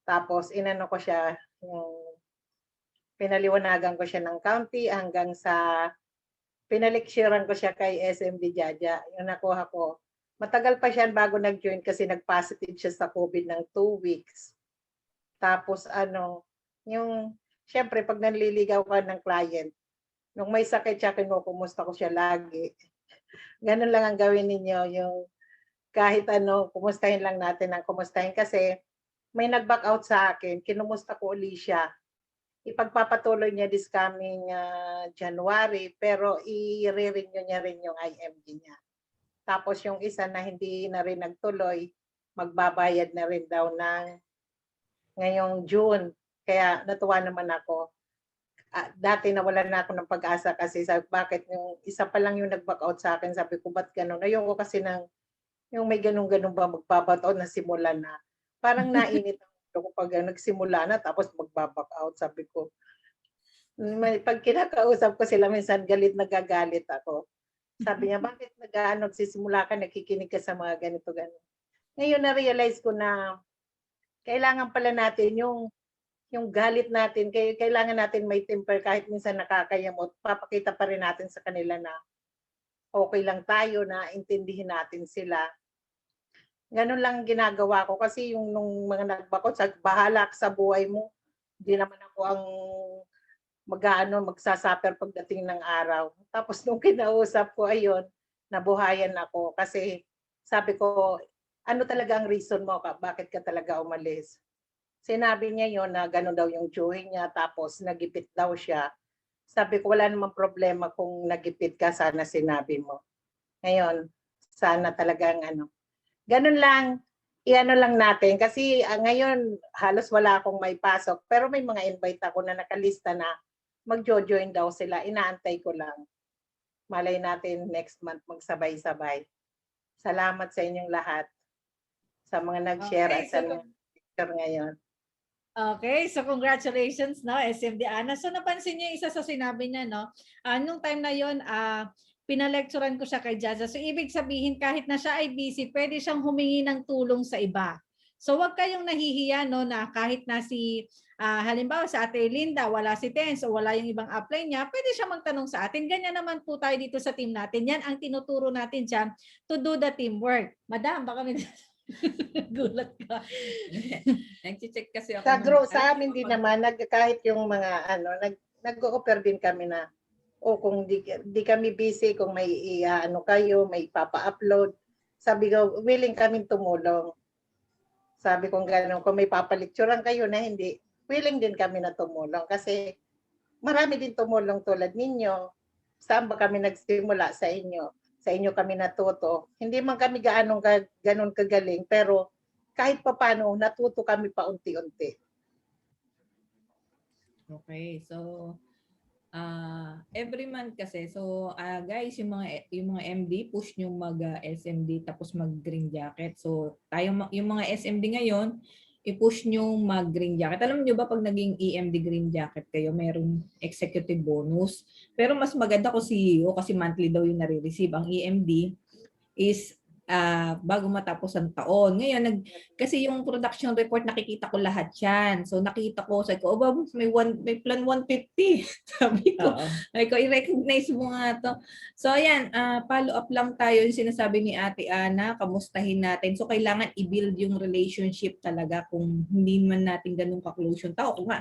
J: Tapos inano ko siya, yung pinaliwanagan ko siya ng county hanggang sa pinaliksyoran ko siya kay SMD Jaja. Yung nakuha ko. Matagal pa siya bago nag-join kasi nag-positive siya sa COVID ng 2 weeks. Tapos yung syempre pag nanliligaw ka ng client, nung may sakit siya, kinukumusta ko siya lagi. Ganun lang ang gawin ninyo, yung kahit kumustahin lang natin ang kumustahin kasi may nag-back out sa akin, kinumusta ko uli siya. Ipagpapatuloy niya this coming January, pero i-renew niya rin yung IMD niya. Tapos yung isa na hindi na rin nagtuloy, magbabayad na rin daw ng ngayong June. Kaya natuwa naman ako. Dati nawalan na ako ng pag-asa kasi sabi, bakit yung isa pa lang yung nag-back out sa akin, sabi ko, ba't ganun? Ayoko kasi yung may ganun-ganun ba magbabato na simula na. Parang nainit ako pag nagsimula na tapos magbaback out, sabi ko. Pag kinakausap ko sila, minsan galit na gagalit ako. Sabi niya, bakit nagsisimula ka, nakikinig ka sa mga ganito. Ngayon na-realize ko na kailangan pala natin yung galit natin, kailangan natin may temper kahit minsan nakakayamot, papakita pa rin natin sa kanila na okay lang tayo, na intindihin natin sila. Ganun lang ginagawa ko kasi yung nung mga nagbakot, bahala ka sa buhay mo. Hindi naman ako ang magsasaper pagdating ng araw. Tapos nung kinausap ko, ayun, nabuhayan ako kasi sabi ko, ano talaga ang reason mo bakit ka talaga umalis? Sinabi niya yon na gano'n daw yung chewing niya, tapos nagipit daw siya. Sabi ko, wala namang problema kung nagipit ka, sana sinabi mo. Ngayon, sana talagang ganun lang, lang natin. Kasi ngayon, halos wala akong may pasok, pero may mga invite ako na nakalista na mag-join daw sila. Inaantay ko lang. Malay natin next month magsabay-sabay. Salamat sa inyong lahat. Sa mga nag-share at sa mga picture ngayon.
C: Okay, so congratulations, no, SMD Ana. So napansin niyo isa sa sinabi niya, no? Nung time na yon, pinalecturean ko siya kay Jaja. So ibig sabihin kahit na siya ay busy, pwede siyang humingi ng tulong sa iba. So wag kayong nahihiya no na kahit na si halimbawa sa Ate Linda, wala si Tens o wala yung ibang apply niya, pwede siya magtanong sa atin. Ganyan naman po tayo dito sa team natin. Yan ang tinuturo natin siya to do the teamwork. Madam, baka may gulat ka.
I: Nag-check kasi ako.
J: Sa group, sa amin din naman, kahit yung mga nag-o-offer din kami na kung di kami busy, kung may kayo, may papa-upload, sabi ko, willing kaming tumulong. Sabi ko gano'n, kung may papalikturan kayo na hindi, willing din kami na tumulong. Kasi marami din tumulong tulad ninyo. Saan ba kami nagsimula sa inyo? Sa inyo kami natuto. Hindi man kami ganon kagaling, pero kahit papaano, natuto kami paunti-unti.
I: Okay, so every month kasi, so guys, yung mga MD, push nyo mag SMD tapos mag green jacket. So tayo, yung mga SMD ngayon, i-push nyo mag green jacket. Alam nyo ba pag naging EMD green jacket kayo, merong executive bonus. Pero mas maganda ko CEO kasi monthly daw yung nare-receive. Ang EMD is bago matapos ang taon. Ngayon, kasi yung production report, nakikita ko lahat yan. So, nakita ko, sabi ko, may plan 150. Sabi ko, i-recognize mo nga to. So, ayan, follow up lang tayo yung sinasabi ni Ate Ana, kamustahin natin. So, kailangan i-build yung relationship talaga kung hindi man natin ganun ka-close yung tao. Kung nga,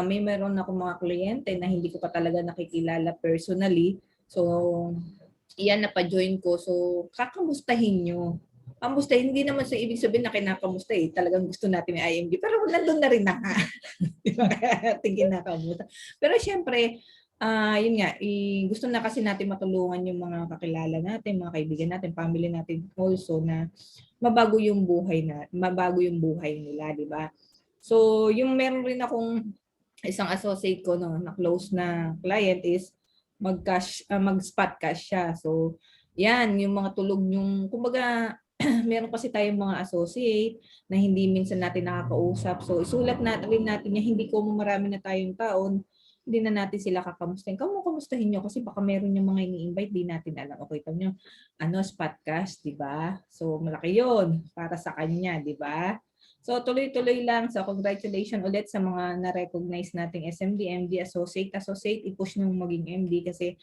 I: meron ako mga kliyente na hindi ko pa talaga nakikilala personally. So, iyan na pa-join ko. So, kakamustahin nyo. Kamustahin, hindi naman sa ibig sabihin na kinakamusta eh. Talagang gusto natin may IMD. Pero nandun na rin na nga. Di ba? Tingin na kamusta. Pero syempre, yun nga, gusto na kasi natin matulungan yung mga kakilala natin, mga kaibigan natin, family natin also na mabago yung buhay nila, di ba? So, yung meron rin akong isang associate ko na close na client is mag-spot cash siya. So, yan, yung mga tulog yung, kumbaga, meron kasi tayong mga associate na hindi minsan natin nakakausap. So, isulat natin yan, hindi ko marami na tayong taon, hindi na natin sila kakamustahin. Kamustahin nyo kasi baka meron yung mga ini-invite, di natin alam. Okay, ito nyo, spot cash, di ba? So, malaki yun para sa kanya, di ba? So, tuloy-tuloy lang. So, congratulations ulit sa mga na-recognize nating SMD, MD, associate, i-push nyo maging MD kasi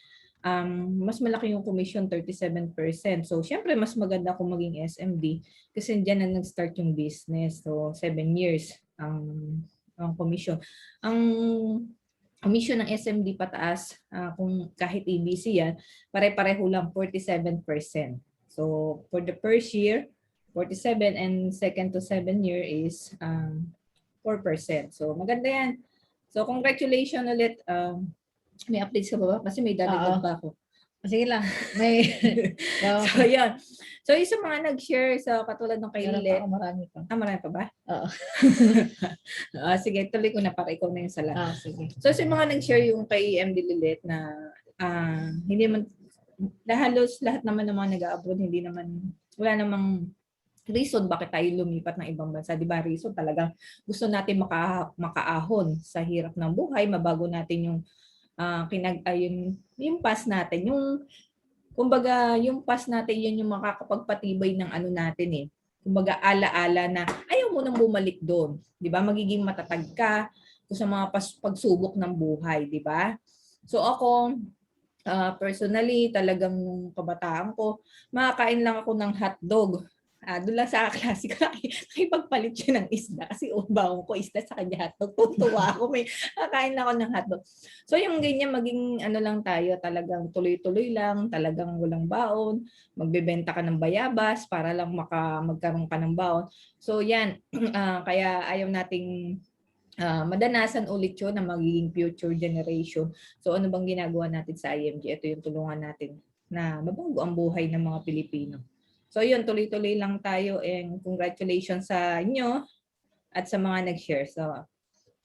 I: mas malaki yung commission, 37%. So, syempre, mas maganda kung maging SMD kasi dyan na nag-start yung business. So, 7 years ang commission. Ang commission ng SMD pataas, kung kahit ABC yan, pare-pareho lang 47%. So, for the first year, 47 and second to 7 year is 4%. So maganda yan. So congratulations ulit. May updates ka ba? Kasi may dadagdag pa ako.
C: Sige lang. May
I: So yan. So isa mga nag-share sa katulad ng kay Lilet.
C: Marami pa.
I: Marami pa ba?
C: Oo.
I: Sige, tuloy ko na para ikaw na yung sala.
C: Sige.
I: So sa mga nag-share yung kay MD Lilet na hindi man halos lahat naman ng mga nag-abroad wala namang reason bakit tayo lumipat ng ibang bansa. Di ba reason talagang gusto natin makaahon sa hirap ng buhay, mabago natin yung yung past natin. Kumbaga, yung past natin, yun yung makakapagpatibay ng ano natin eh. Kumbaga, ala-ala na ayaw mo nang bumalik doon. Di ba? Magiging matatag ka sa mga pagsubok ng buhay. Di ba? So ako, personally, talagang nung kabataan ko, makakain lang ako ng hotdog. Doon lang sa klase ko, nakipagpalit siya ng isda kasi baon ko isda sa kanya hotdog. Tutuwa ako, may kakain lang ako ng hotdog. So yung ganyan, maging lang tayo, talagang tuloy-tuloy lang, talagang walang baon, magbebenta ka ng bayabas para lang magkaroon ka ng baon. So yan, kaya ayaw nating madanasan ulit yun na magiging future generation. So ano bang ginagawa natin sa IMG? Ito yung tulungan natin na mabago ang buhay ng mga Pilipino. So yun, tuloy-tuloy lang tayo and congratulations sa inyo at sa mga nag-share. So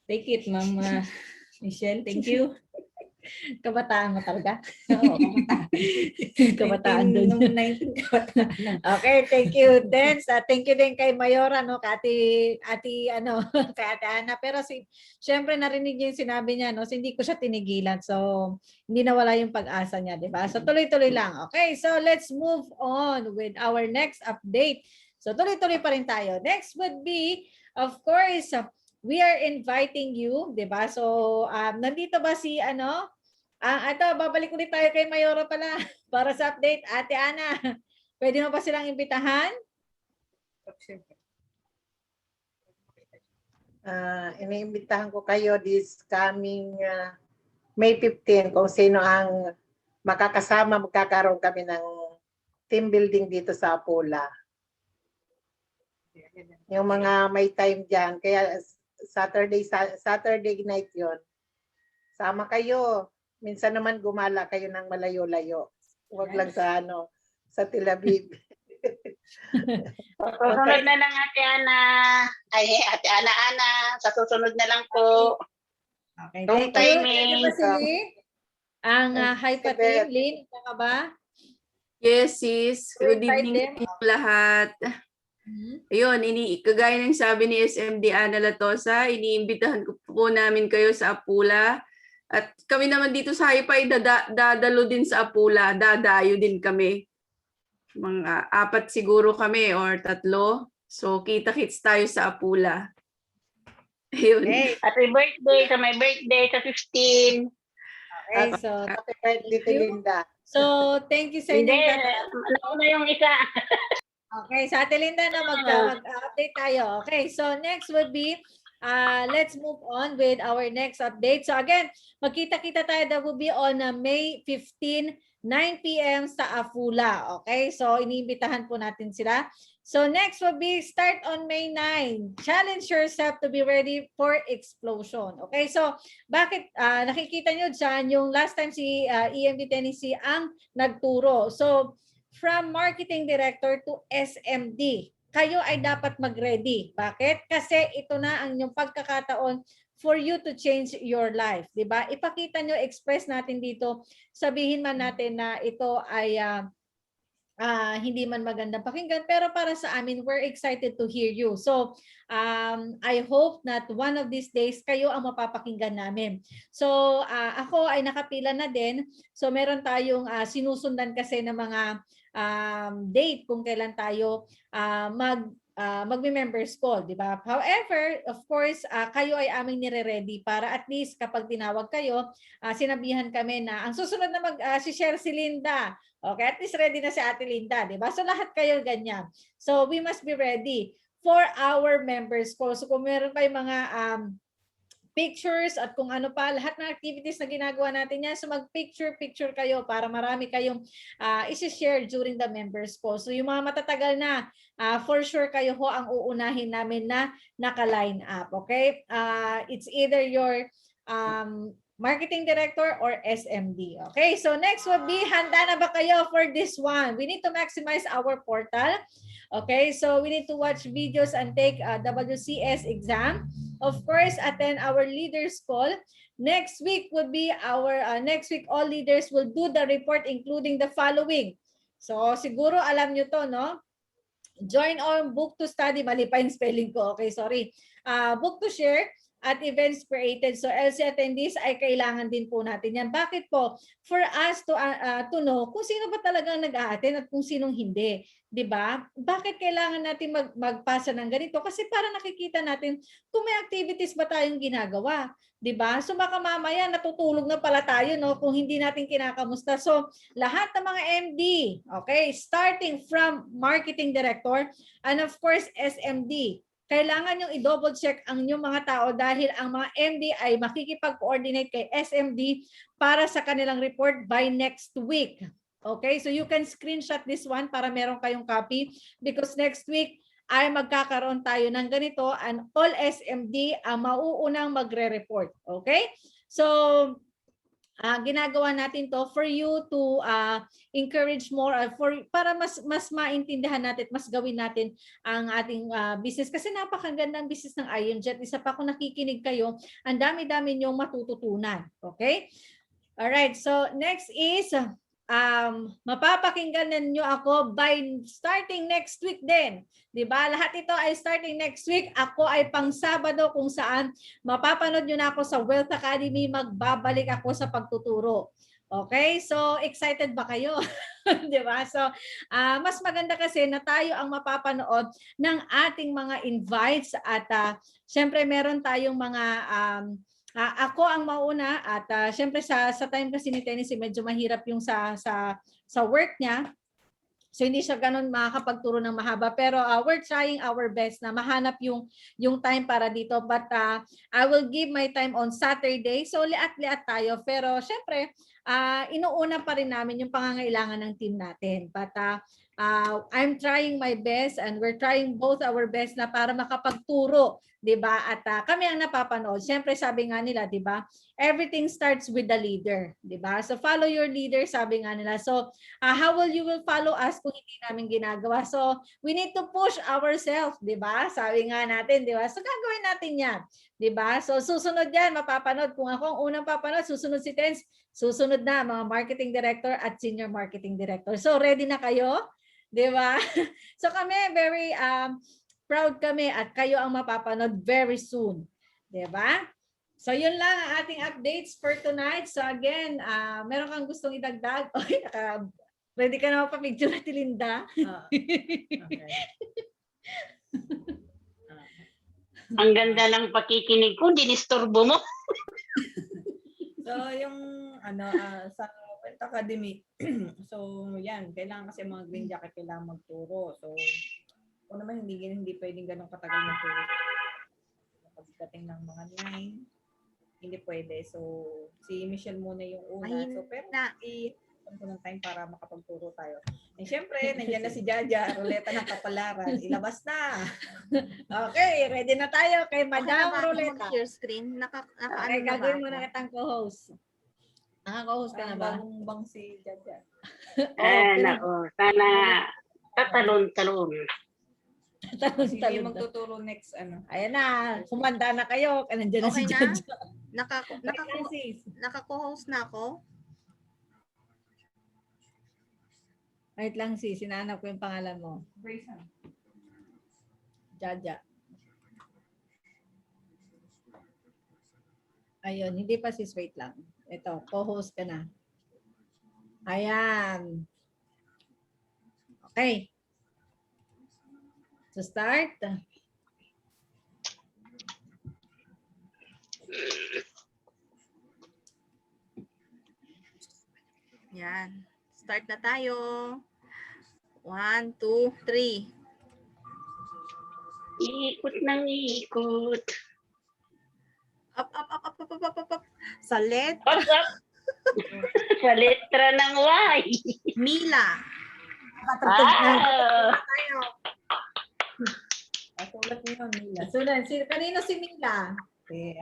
I: take it, Ma'am Michelle. Thank you.
C: Kabataan mo talaga?
I: Oo, kabataan.
C: Kabataan dun.
I: 19 kabataan lang.
C: Okay, thank you, Dens. Thank you din kay Mayora, kay Ate Ana. Pero syempre narinig niyo yung sinabi niya, so hindi ko siya tinigilan. So, hindi nawala yung pag-asa niya, di ba? So, tuloy-tuloy lang. Okay, so let's move on with our next update. So tuloy-tuloy pa rin tayo. Next would be, of course, we are inviting you, di ba? So nandito ba si ito, babalik ulit tayo kay Mayora pala para sa update. Ate Ana, pwede mo ba silang imbitahan?
J: Iniimbitahan ko kayo this coming May 15 kung sino ang makakasama, magkakaroon kami ng team building dito sa Apula. Yung mga may time dyan, kaya Saturday night yon. Sama kayo. Minsan naman gumala kayo ng malayo-layo. Huwag lang sa sa Tel Aviv.
K: Susunod na lang Ate Ana. Ay, Ate Ana. Sa susunod na lang po.
C: Okay.
K: Long timing.
C: Ang hi pa team, Lynn, ka ba?
L: Yes, sis. Good
C: Invite
L: evening
C: them.
L: sa inyo lahat. Ayun, kagaya ng sabi ni SMD Ana Latosa, iniimbitahan ko po namin kayo sa Apula. At kami naman dito sa Hi-Fi, dadalo din sa Apula. Dadayo din kami. Mga 4 siguro kami or 3. So, kita-kits tayo sa Apula. Ayun.
C: Okay.
K: Happy birthday sa my birthday sa 15.
C: Okay, so
J: Happy birthday, Linda.
C: So, thank you sa
K: Hindi,
C: inyo.
K: na yung isa.
C: Okay, sa Ate Linda na mag-update tayo. Okay, so next would be, let's move on with our next update. So again, magkita-kita tayo. That will be on May 15, 9 p.m. sa Apula. Okay, so iniimbitahan po natin sila. So next will be start on May 9. Challenge yourself to be ready for explosion. Okay, so bakit nakikita nyo dyan yung last time si EMD Tennessee ang nagturo. So from marketing director to SMD, kayo ay dapat mag-ready. Bakit? Kasi ito na ang inyong pagkakataon for you to change your life. Diba? Ipakita nyo, express natin dito, sabihin man natin na ito ay hindi man magandang pakinggan, pero para sa amin, we're excited to hear you. So, I hope that one of these days, kayo ang mapapakinggan namin. So, ako ay nakapila na din. So, meron tayong sinusundan kasi ng mga date kung kailan tayo magme-members call, di ba? However, of course, kayo ay aming nire-ready para at least kapag tinawag kayo, sinabihan kami na ang susunod na si-share si Linda. Okay, at least ready na si Ate Linda, di ba? So lahat kayo ganyan. So we must be ready for our members call. So kung meron kayong mga pictures at kung ano pa, lahat ng activities na ginagawa natin yan. So mag-picture kayo para marami kayong isi-share during the members call. So yung mga matatagal na, for sure kayo ho ang uunahin namin na naka-line up. Okay? It's either your marketing director or SMD. Okay? So next will be, handa na ba kayo for this one? We need to maximize our portal. Okay? So we need to watch videos and take WCS exam. Of course, attend our leaders call. Next week would be our, next week all leaders will do the report including the following. So siguro alam nyo to, no? Join on book to study. Mali pa yung spelling ko. Okay, sorry. Book to share at events created. So LC attendees ay kailangan din po natin yan. Bakit po? For us to know kung sino ba talagang nag-a-attend at kung sinong hindi. 'Di ba? Bakit kailangan natin magpasa ng ganito? Kasi para nakikita natin kung may activities ba tayong ginagawa. 'Di ba? So baka mamaya natutulog na pala tayo, no, kung hindi natin kinakamusta. So lahat ng mga MD, okay, starting from marketing director and of course SMD, kailangan yung i-double check ang inyong mga tao dahil ang mga MD ay makikipag-coordinate kay SMD para sa kanilang report by next week. Okay, so you can screenshot this one para meron kayong copy because next week ay magkakaroon tayo ng ganito and all SMD ang mauunang magre-report. Okay, so ginagawa natin to for you to encourage more para mas maintindihan natin, mas gawin natin ang ating business kasi napakagandang business ng IMJet. Isa pa kung nakikinig kayo, ang dami-dami niyong matututunan. Okay? All right. So next is mapapakinggan ninyo ako by starting next week din. 'Di ba? Lahat ito ay starting next week. Ako ay pang Sabado kung saan mapapanood niyo na ako sa Wealth Academy, magbabalik ako sa pagtuturo. Okay? So, excited ba kayo? Di ba? So, mas maganda kasi na tayo ang mapapanood ng ating mga invites at syempre meron tayong mga ako ang mauna at syempre sa time kasi ni Tennis medyo mahirap yung sa work niya. So hindi siya ganun makakapagturo ng mahaba, pero we're trying our best na mahanap yung time para dito, but I will give my time on Saturday. So liat-liat tayo, pero syempre inuuna pa rin namin yung pangangailangan ng team natin. But I'm trying my best and we're trying both our best na para makapagturo, 'di ba? At kami ang napapanood. Syempre sabi nga nila, 'di ba? Everything starts with the leader, 'di ba? So follow your leader, sabi nga nila. So how will you follow us kung hindi namin ginagawa? So we need to push ourselves, 'di ba? Sabi nga natin, 'di ba? So gagawin natin 'yan, 'di ba? So susunod 'yan, mapapanood. Kung ako ang unang papanood, susunod si Tens, susunod na mga marketing director at senior marketing director. So ready na kayo? 'Di ba? So kami very proud kami at kayo ang mapapanood very soon. 'Di ba? So yun lang ang ating updates for tonight. So again, meron kang gustong idagdag? Oy, ready ka na mapapicture na Linda?
I: Okay.
K: Ang ganda ng pakikinig ko, dinisturbo mo.
I: So yung sa Went Academy, so yan, kailangan kasi mga green jacket kailangan magturo. So kung naman hindi pwedeng ganun katagal magturo. Pagdating ng mga 9, hindi pwede. So si Michelle muna yung una. So pero ko ng time para makapagturo tayo. And syempre, nandiyan na si Jaja, Ruleta ng Kapalaran. Ilabas na. Okay, ready na tayo kay Madam Ruleta.
M: Share screen.
C: Okay, gagawin mo na kitang co-host. Naka-co-host ka na ba?
I: Bang si Jaja.
K: Nako, sana tatalon-talon.
I: Sige, magtuturo next
C: Ayan na, kumanda na kayo. Nandiyan na si Jaja.
M: Naka-co-host na ako.
C: Wait lang sinanap ko yung pangalan mo. Jaja. Ayun, hindi pa wait lang. Ito, co-host ka na. Ayan. Okay. To start.
M: Yan. Start na tayo. 1, 2, 3.
K: Ikot ng ikot.
M: Up. Sa letra.
K: Up. Sa letra ng Y.
M: Mila.
I: Sulat niyo, Mila.
C: Kanino si Mila?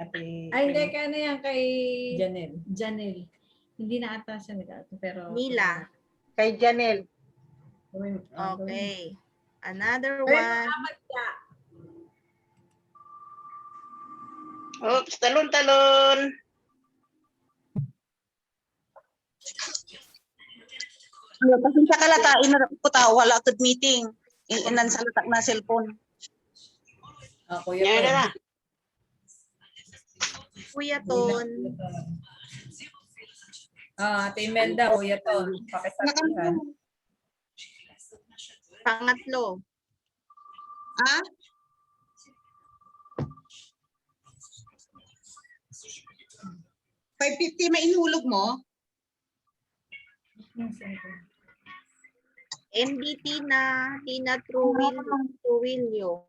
I: Ate.
C: Ay, hindi. Kano yan kay
I: Janelle.
C: Hindi na ata siya nag-ato, pero...
M: Mila.
J: Kay Janelle.
M: Okay. Another one.
K: Oops, talon-talon.
N: Pasensya ka latain na ko ta wala tud meeting. Inan sa latak na cellphone.
M: Kuya Ton.
I: Ate Imelda, Kuya Ton. Pakisabihan.
M: Pangatlo.
N: 550 mainhulog mo?
M: MD Tina Truwilio.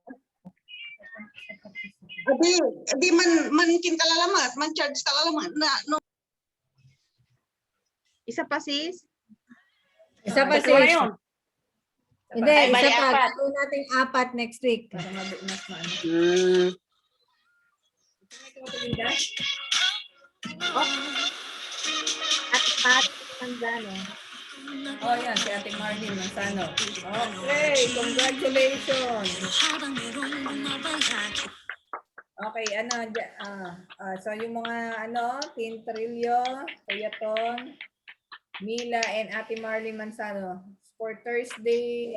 N: Di man kin kalalamat, man charge kalalamat na no.
M: Isa pa sis?
C: Isa pa sis. Hindi, isa pa. Gagawin natin 4 next week.
I: Para mas maano.
M: At Pat Manzano.
I: Oh, yan, si Ate Marlene Manzano. Okay, congratulations. Okay, so yung mga Team Trillo, Kuya Ton, Mila, and Ate Marlene Manzano, for Thursday,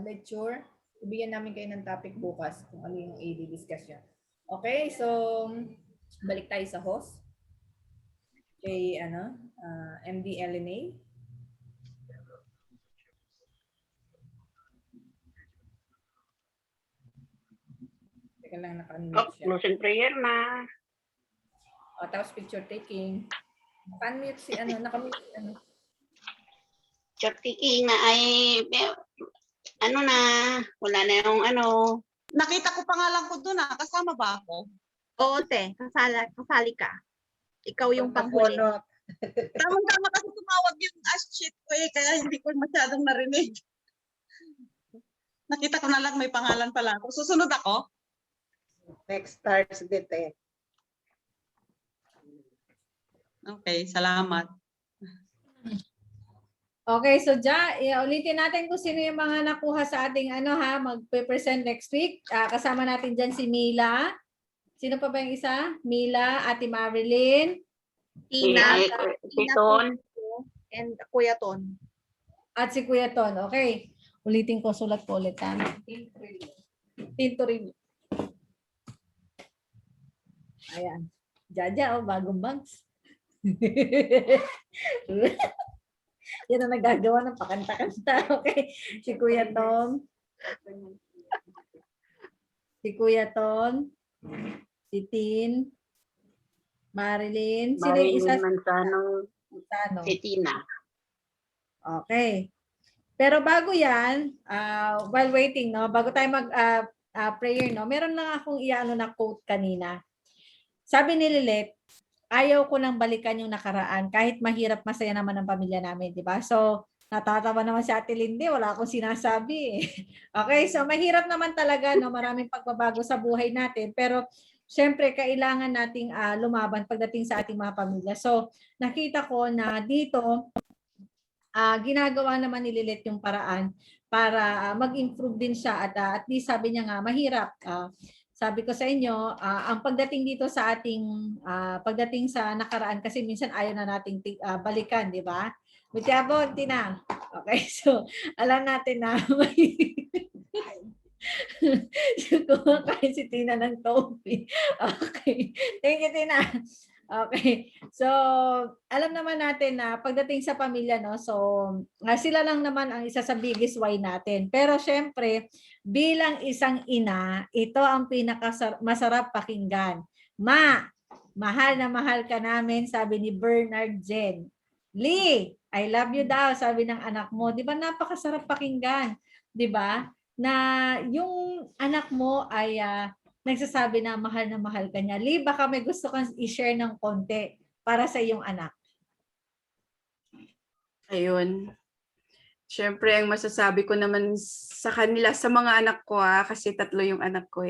I: lecture, ibigyan namin kayo ng topic bukas kung ano yung AD discussion. Okay, so balik tayo sa host. kay MD LNA. Teka lang, naka-unmute siya.
K: Closing prayer na.
I: O, tapos picture taking. Naka-unmute si naka-mute si
K: Chortiking na ay, na, wala na yung
N: Nakita ko pangalan ko doon kasama ba ako?
M: Oo, te. Kasali ka. Ikaw yung panghuli.
N: Tama-tama kasi tumawag yung sheet ko kaya hindi ko masyadong narinig. Nakita ko na lang may pangalan pala ako. Susunod ako?
J: Next Thursday, te.
N: Okay, salamat.
C: Okay, so ulitin natin kung sino yung mga nakuha sa ating magpe-present next week. Kasama natin dyan si Mila. Sino pa ba yung isa? Mila, Ate Marilyn,
M: Tina,
K: si Ton,
M: and Kuya Ton.
C: at si Kuya Ton. Okay. Ulitin ko, sulat ko ulit. Tintorillo. Ayan. Jaja, bagong bags. Yan ang nagagawa ng pakanta-kanta. Okay. Si Kuya Tom. Si Kuya Tom. Si Tin. Marilyn. Sino yung isa?
K: Manzano, si Tina.
C: Okay. Pero bago yan, while waiting, bago tayo mag-prayer, meron lang akong na quote kanina. Sabi ni Lilet, ayaw ko nang balikan yung nakaraan kahit mahirap, masaya naman ang pamilya namin, di ba? So, natatawa naman si Ate Lindy, wala akong sinasabi. Okay, so mahirap naman talaga, maraming pagbabago sa buhay natin, pero syempre kailangan nating lumaban pagdating sa ating mga pamilya. So, nakita ko na dito ginagawa naman ni Lilet yung paraan para mag-improve din siya at least sabi niya nga mahirap. Sabi ko sa inyo, ang pagdating dito sa ating, pagdating sa nakaraan, kasi minsan ayaw na nating balikan, di ba? Butyabog, Tina. Okay, so alam natin na kumakain si Tina ng topi. Okay, thank you, Tina. Okay, so alam naman natin na pagdating sa pamilya, so sila lang naman ang isa sa biggest why natin. Pero syempre, bilang isang ina, ito ang pinakamasarap pakinggan. Mahal na mahal ka namin, sabi ni Bernard Jen. Lee, I love you daw, sabi ng anak mo. Di ba napakasarap pakinggan? Di ba? Na yung anak mo ay nagsasabi na mahal ka niya. Lee, baka may gusto kang i-share ng konti para sa iyong anak.
L: Ayun. Siyempre, ang masasabi ko naman sa kanila, sa mga anak ko kasi 3 yung anak ko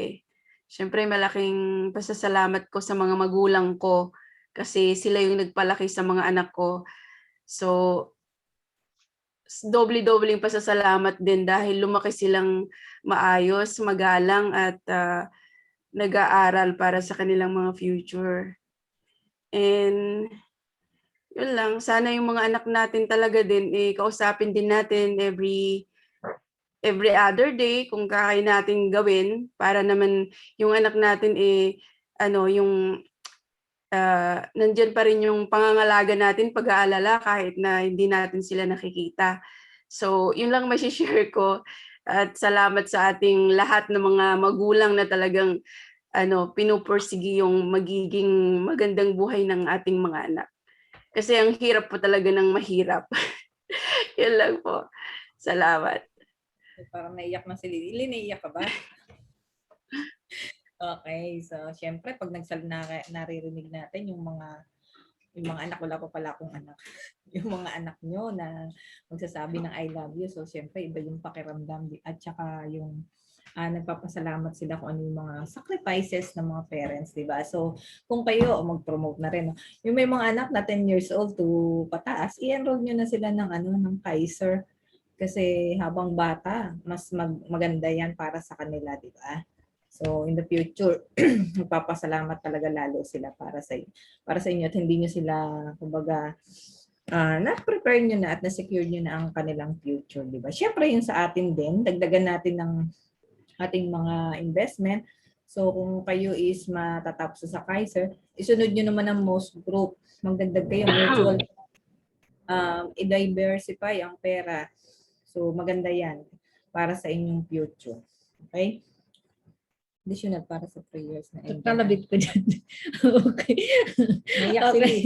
L: Siyempre, malaking pasasalamat ko sa mga magulang ko kasi sila yung nagpalaki sa mga anak ko. So, doble-doble yung pasasalamat din dahil lumaki silang maayos, magalang at nag-aaral para sa kanilang mga future. And yun lang, sana yung mga anak natin talaga din, kausapin din natin every other day kung kaya natin gawin para naman yung anak natin yung nandyan pa rin yung pangangalaga natin, pag-aalala kahit na hindi natin sila nakikita. So, yun lang may-share ko. At salamat sa ating lahat ng mga magulang na talagang pinupursige yung magiging magandang buhay ng ating mga anak. Kasi ang hirap po talaga ng mahirap. Yan lang po. Salamat.
I: Parang naiyak na si Lily. Naiyak ka ba? Okay. So, syempre, pag naririnig natin yung mga anak, wala pa pala akong anak. Yung mga anak nyo na magsasabi ng I love you. So, syempre, iba yung pakiramdam. At saka yung nagpapasalamat sila kung ano yung mga sacrifices ng mga parents, di ba? So, kung kayo, mag-promote na rin. Yung may mga anak na 10 years old to pataas, i-enroll nyo na sila ng Kaiser. Kasi habang bata, mas maganda yan para sa kanila, di ba? So, in the future, magpapasalamat talaga lalo sila para sa inyo at hindi nyo sila, kumbaga, na-prepare nyo na at na-secure nyo na ang kanilang future, di ba? Siyempre, yung sa atin din, dagdagan natin ng ating mga investment So kung kayo is matatapos sa Kaiser, isunod nyo naman ang most group. Magdagdag kayo mutual. I-diversify ang pera. So maganda yan para sa inyong future. Okay? Additional para sa prayers na
C: Kalabit ko dyan. Okay.
I: Naiyak si
C: Okay.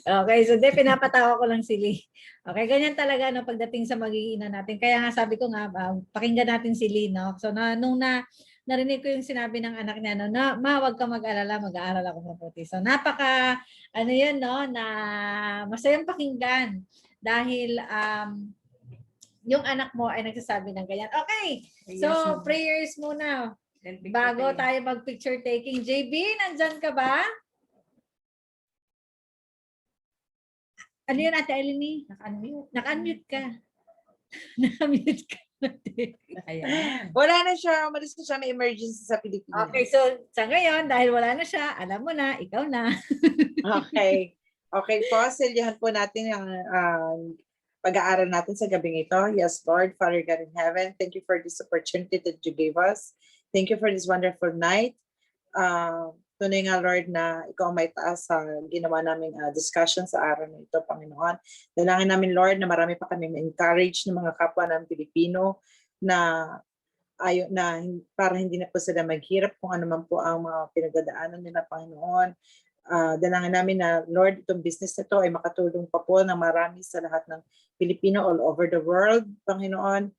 C: Okay, so pinapatawa ko lang si Lee. Okay, ganyan talaga no, pagdating sa magiging ina natin. Kaya nga sabi ko nga, pakinggan natin si Lee, no? So nung narinig ko yung sinabi ng anak niya, no, na, ma, wag ka mag-alala, mag-aaral ako mabuti. So napaka, ano yun, no, na masayang pakinggan. Dahil yung anak mo ay nagsasabi ng ganyan. Okay, so prayers muna. Bago tayo mag-picture taking. JB, nandyan ka ba? Ano yun, Ate Eleni?
I: Naka-unmute.
C: Naka-unmute ka. Naka-mute ka.
I: Ayan.
A: Wala na siya. Umalis na siya. May emergency sa Pilipinas.
C: Okay, so sa ngayon, dahil wala na siya, alam mo na, ikaw na.
A: Okay. Okay po, silyahan po natin ang pag-aaral natin sa gabing ito. Yes, Lord, Father God in heaven, thank you for this opportunity that you gave us. Thank you for this wonderful night. Tunay nga, Lord, na ikaw may taas sa ginawa naming discussion sa araw na ito, Panginoon. Dalangin namin, Lord, na marami pa kami ma-encourage ng mga kapwa ng Pilipino na para hindi na po sila maghirap kung ano man po ang mga pinagdadaanan nila, Panginoon. Dalangin namin na, Lord, itong business na ito ay makatulong pa po ng marami sa lahat ng Pilipino all over the world, Panginoon.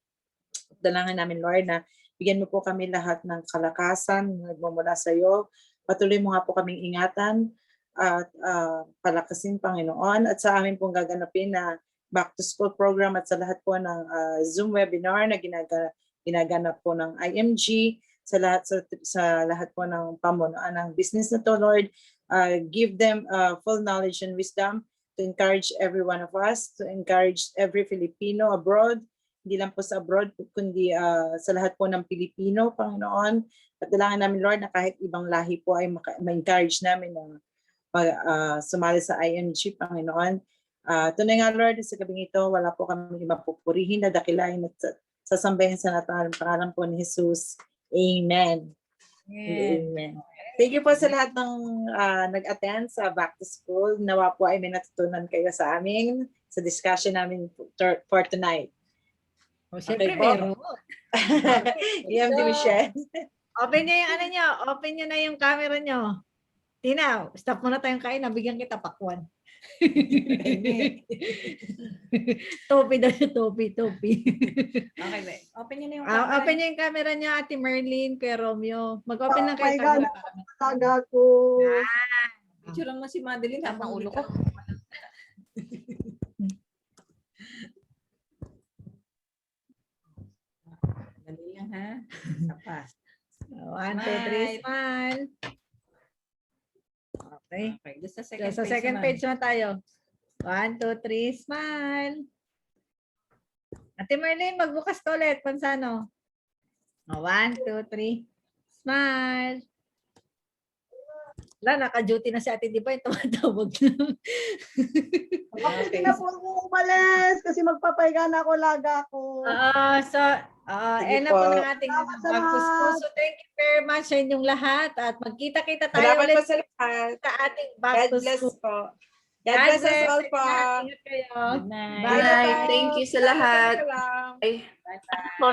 A: Dalangin namin, Lord, na bigyan mo po kami lahat ng kalakasan na nagmumula sa iyo. Patuloy mo nga po kaming ingatan at palakasin, Panginoon. At sa amin pong gaganapin na back to school program at sa lahat po ng Zoom webinar na ginaganap po ng IMG, sa lahat po ng pamunuan ng business na to, Lord. Give them full knowledge and wisdom to encourage every one of us, to encourage every Filipino abroad, hindi lang po sa abroad, kundi sa lahat po ng Pilipino, Panginoon. At dalangin namin, Lord, na kahit ibang lahi po ay ma-encourage namin na sumali sa IMG, Panginoon. Tunay nga, Lord, sa gabing ito, wala po kami mapupurihin na dakilain at sasambahin sa natal ng pangalan po ni Jesus. Amen. Amen. Thank you po sa lahat ng nag-attend sa Back to School. Nawa po ay may natutunan kayo sa amin, sa discussion namin for tonight.
C: O, syempre,
A: Okay po.
C: meron.
A: Yan, di Michelle.
C: Open niyo yung ano niyo. Open niyo na yung camera niyo. Tina, stop muna tayong kain. Nabigyan kita pakwan. Topi daw yung topi.
I: Okay, ba? Open nyo na yung camera.
C: Open niyo yung camera niyo, Ate Merlin, Kuya Romeo. Mag-open lang kayo.
E: my God, talaga ko.
I: Picture mo si Madeline habang ulo ko. Dali lang, ha? Sapa.
C: 1, 2, 3, smile. Okay.
I: Okay, doon sa second
C: So, sa second
I: naman.
C: page na tayo. 1, 2, 3, smile. Ate Merlin, magbukas ka ulit. Pansano? 1, 2, 3, smile. Wala, naka-duty na si Ate Di ba? Yung tumatawag na.
E: Hindi na po ako umalis kasi magpapahinga na ako, laga ko.
C: End na po ng ating back to school. So, thank you very much sa inyong lahat. At magkita-kita tayo
A: Salamat
C: ulit
A: po sa lahat.
C: sa ating back
A: God
C: to
A: bless
C: school.
A: po. God bless us all po.
C: Ingat kayo.
I: Good night.
L: Bye. Thank you sa lahat.
A: Salam.
L: Bye.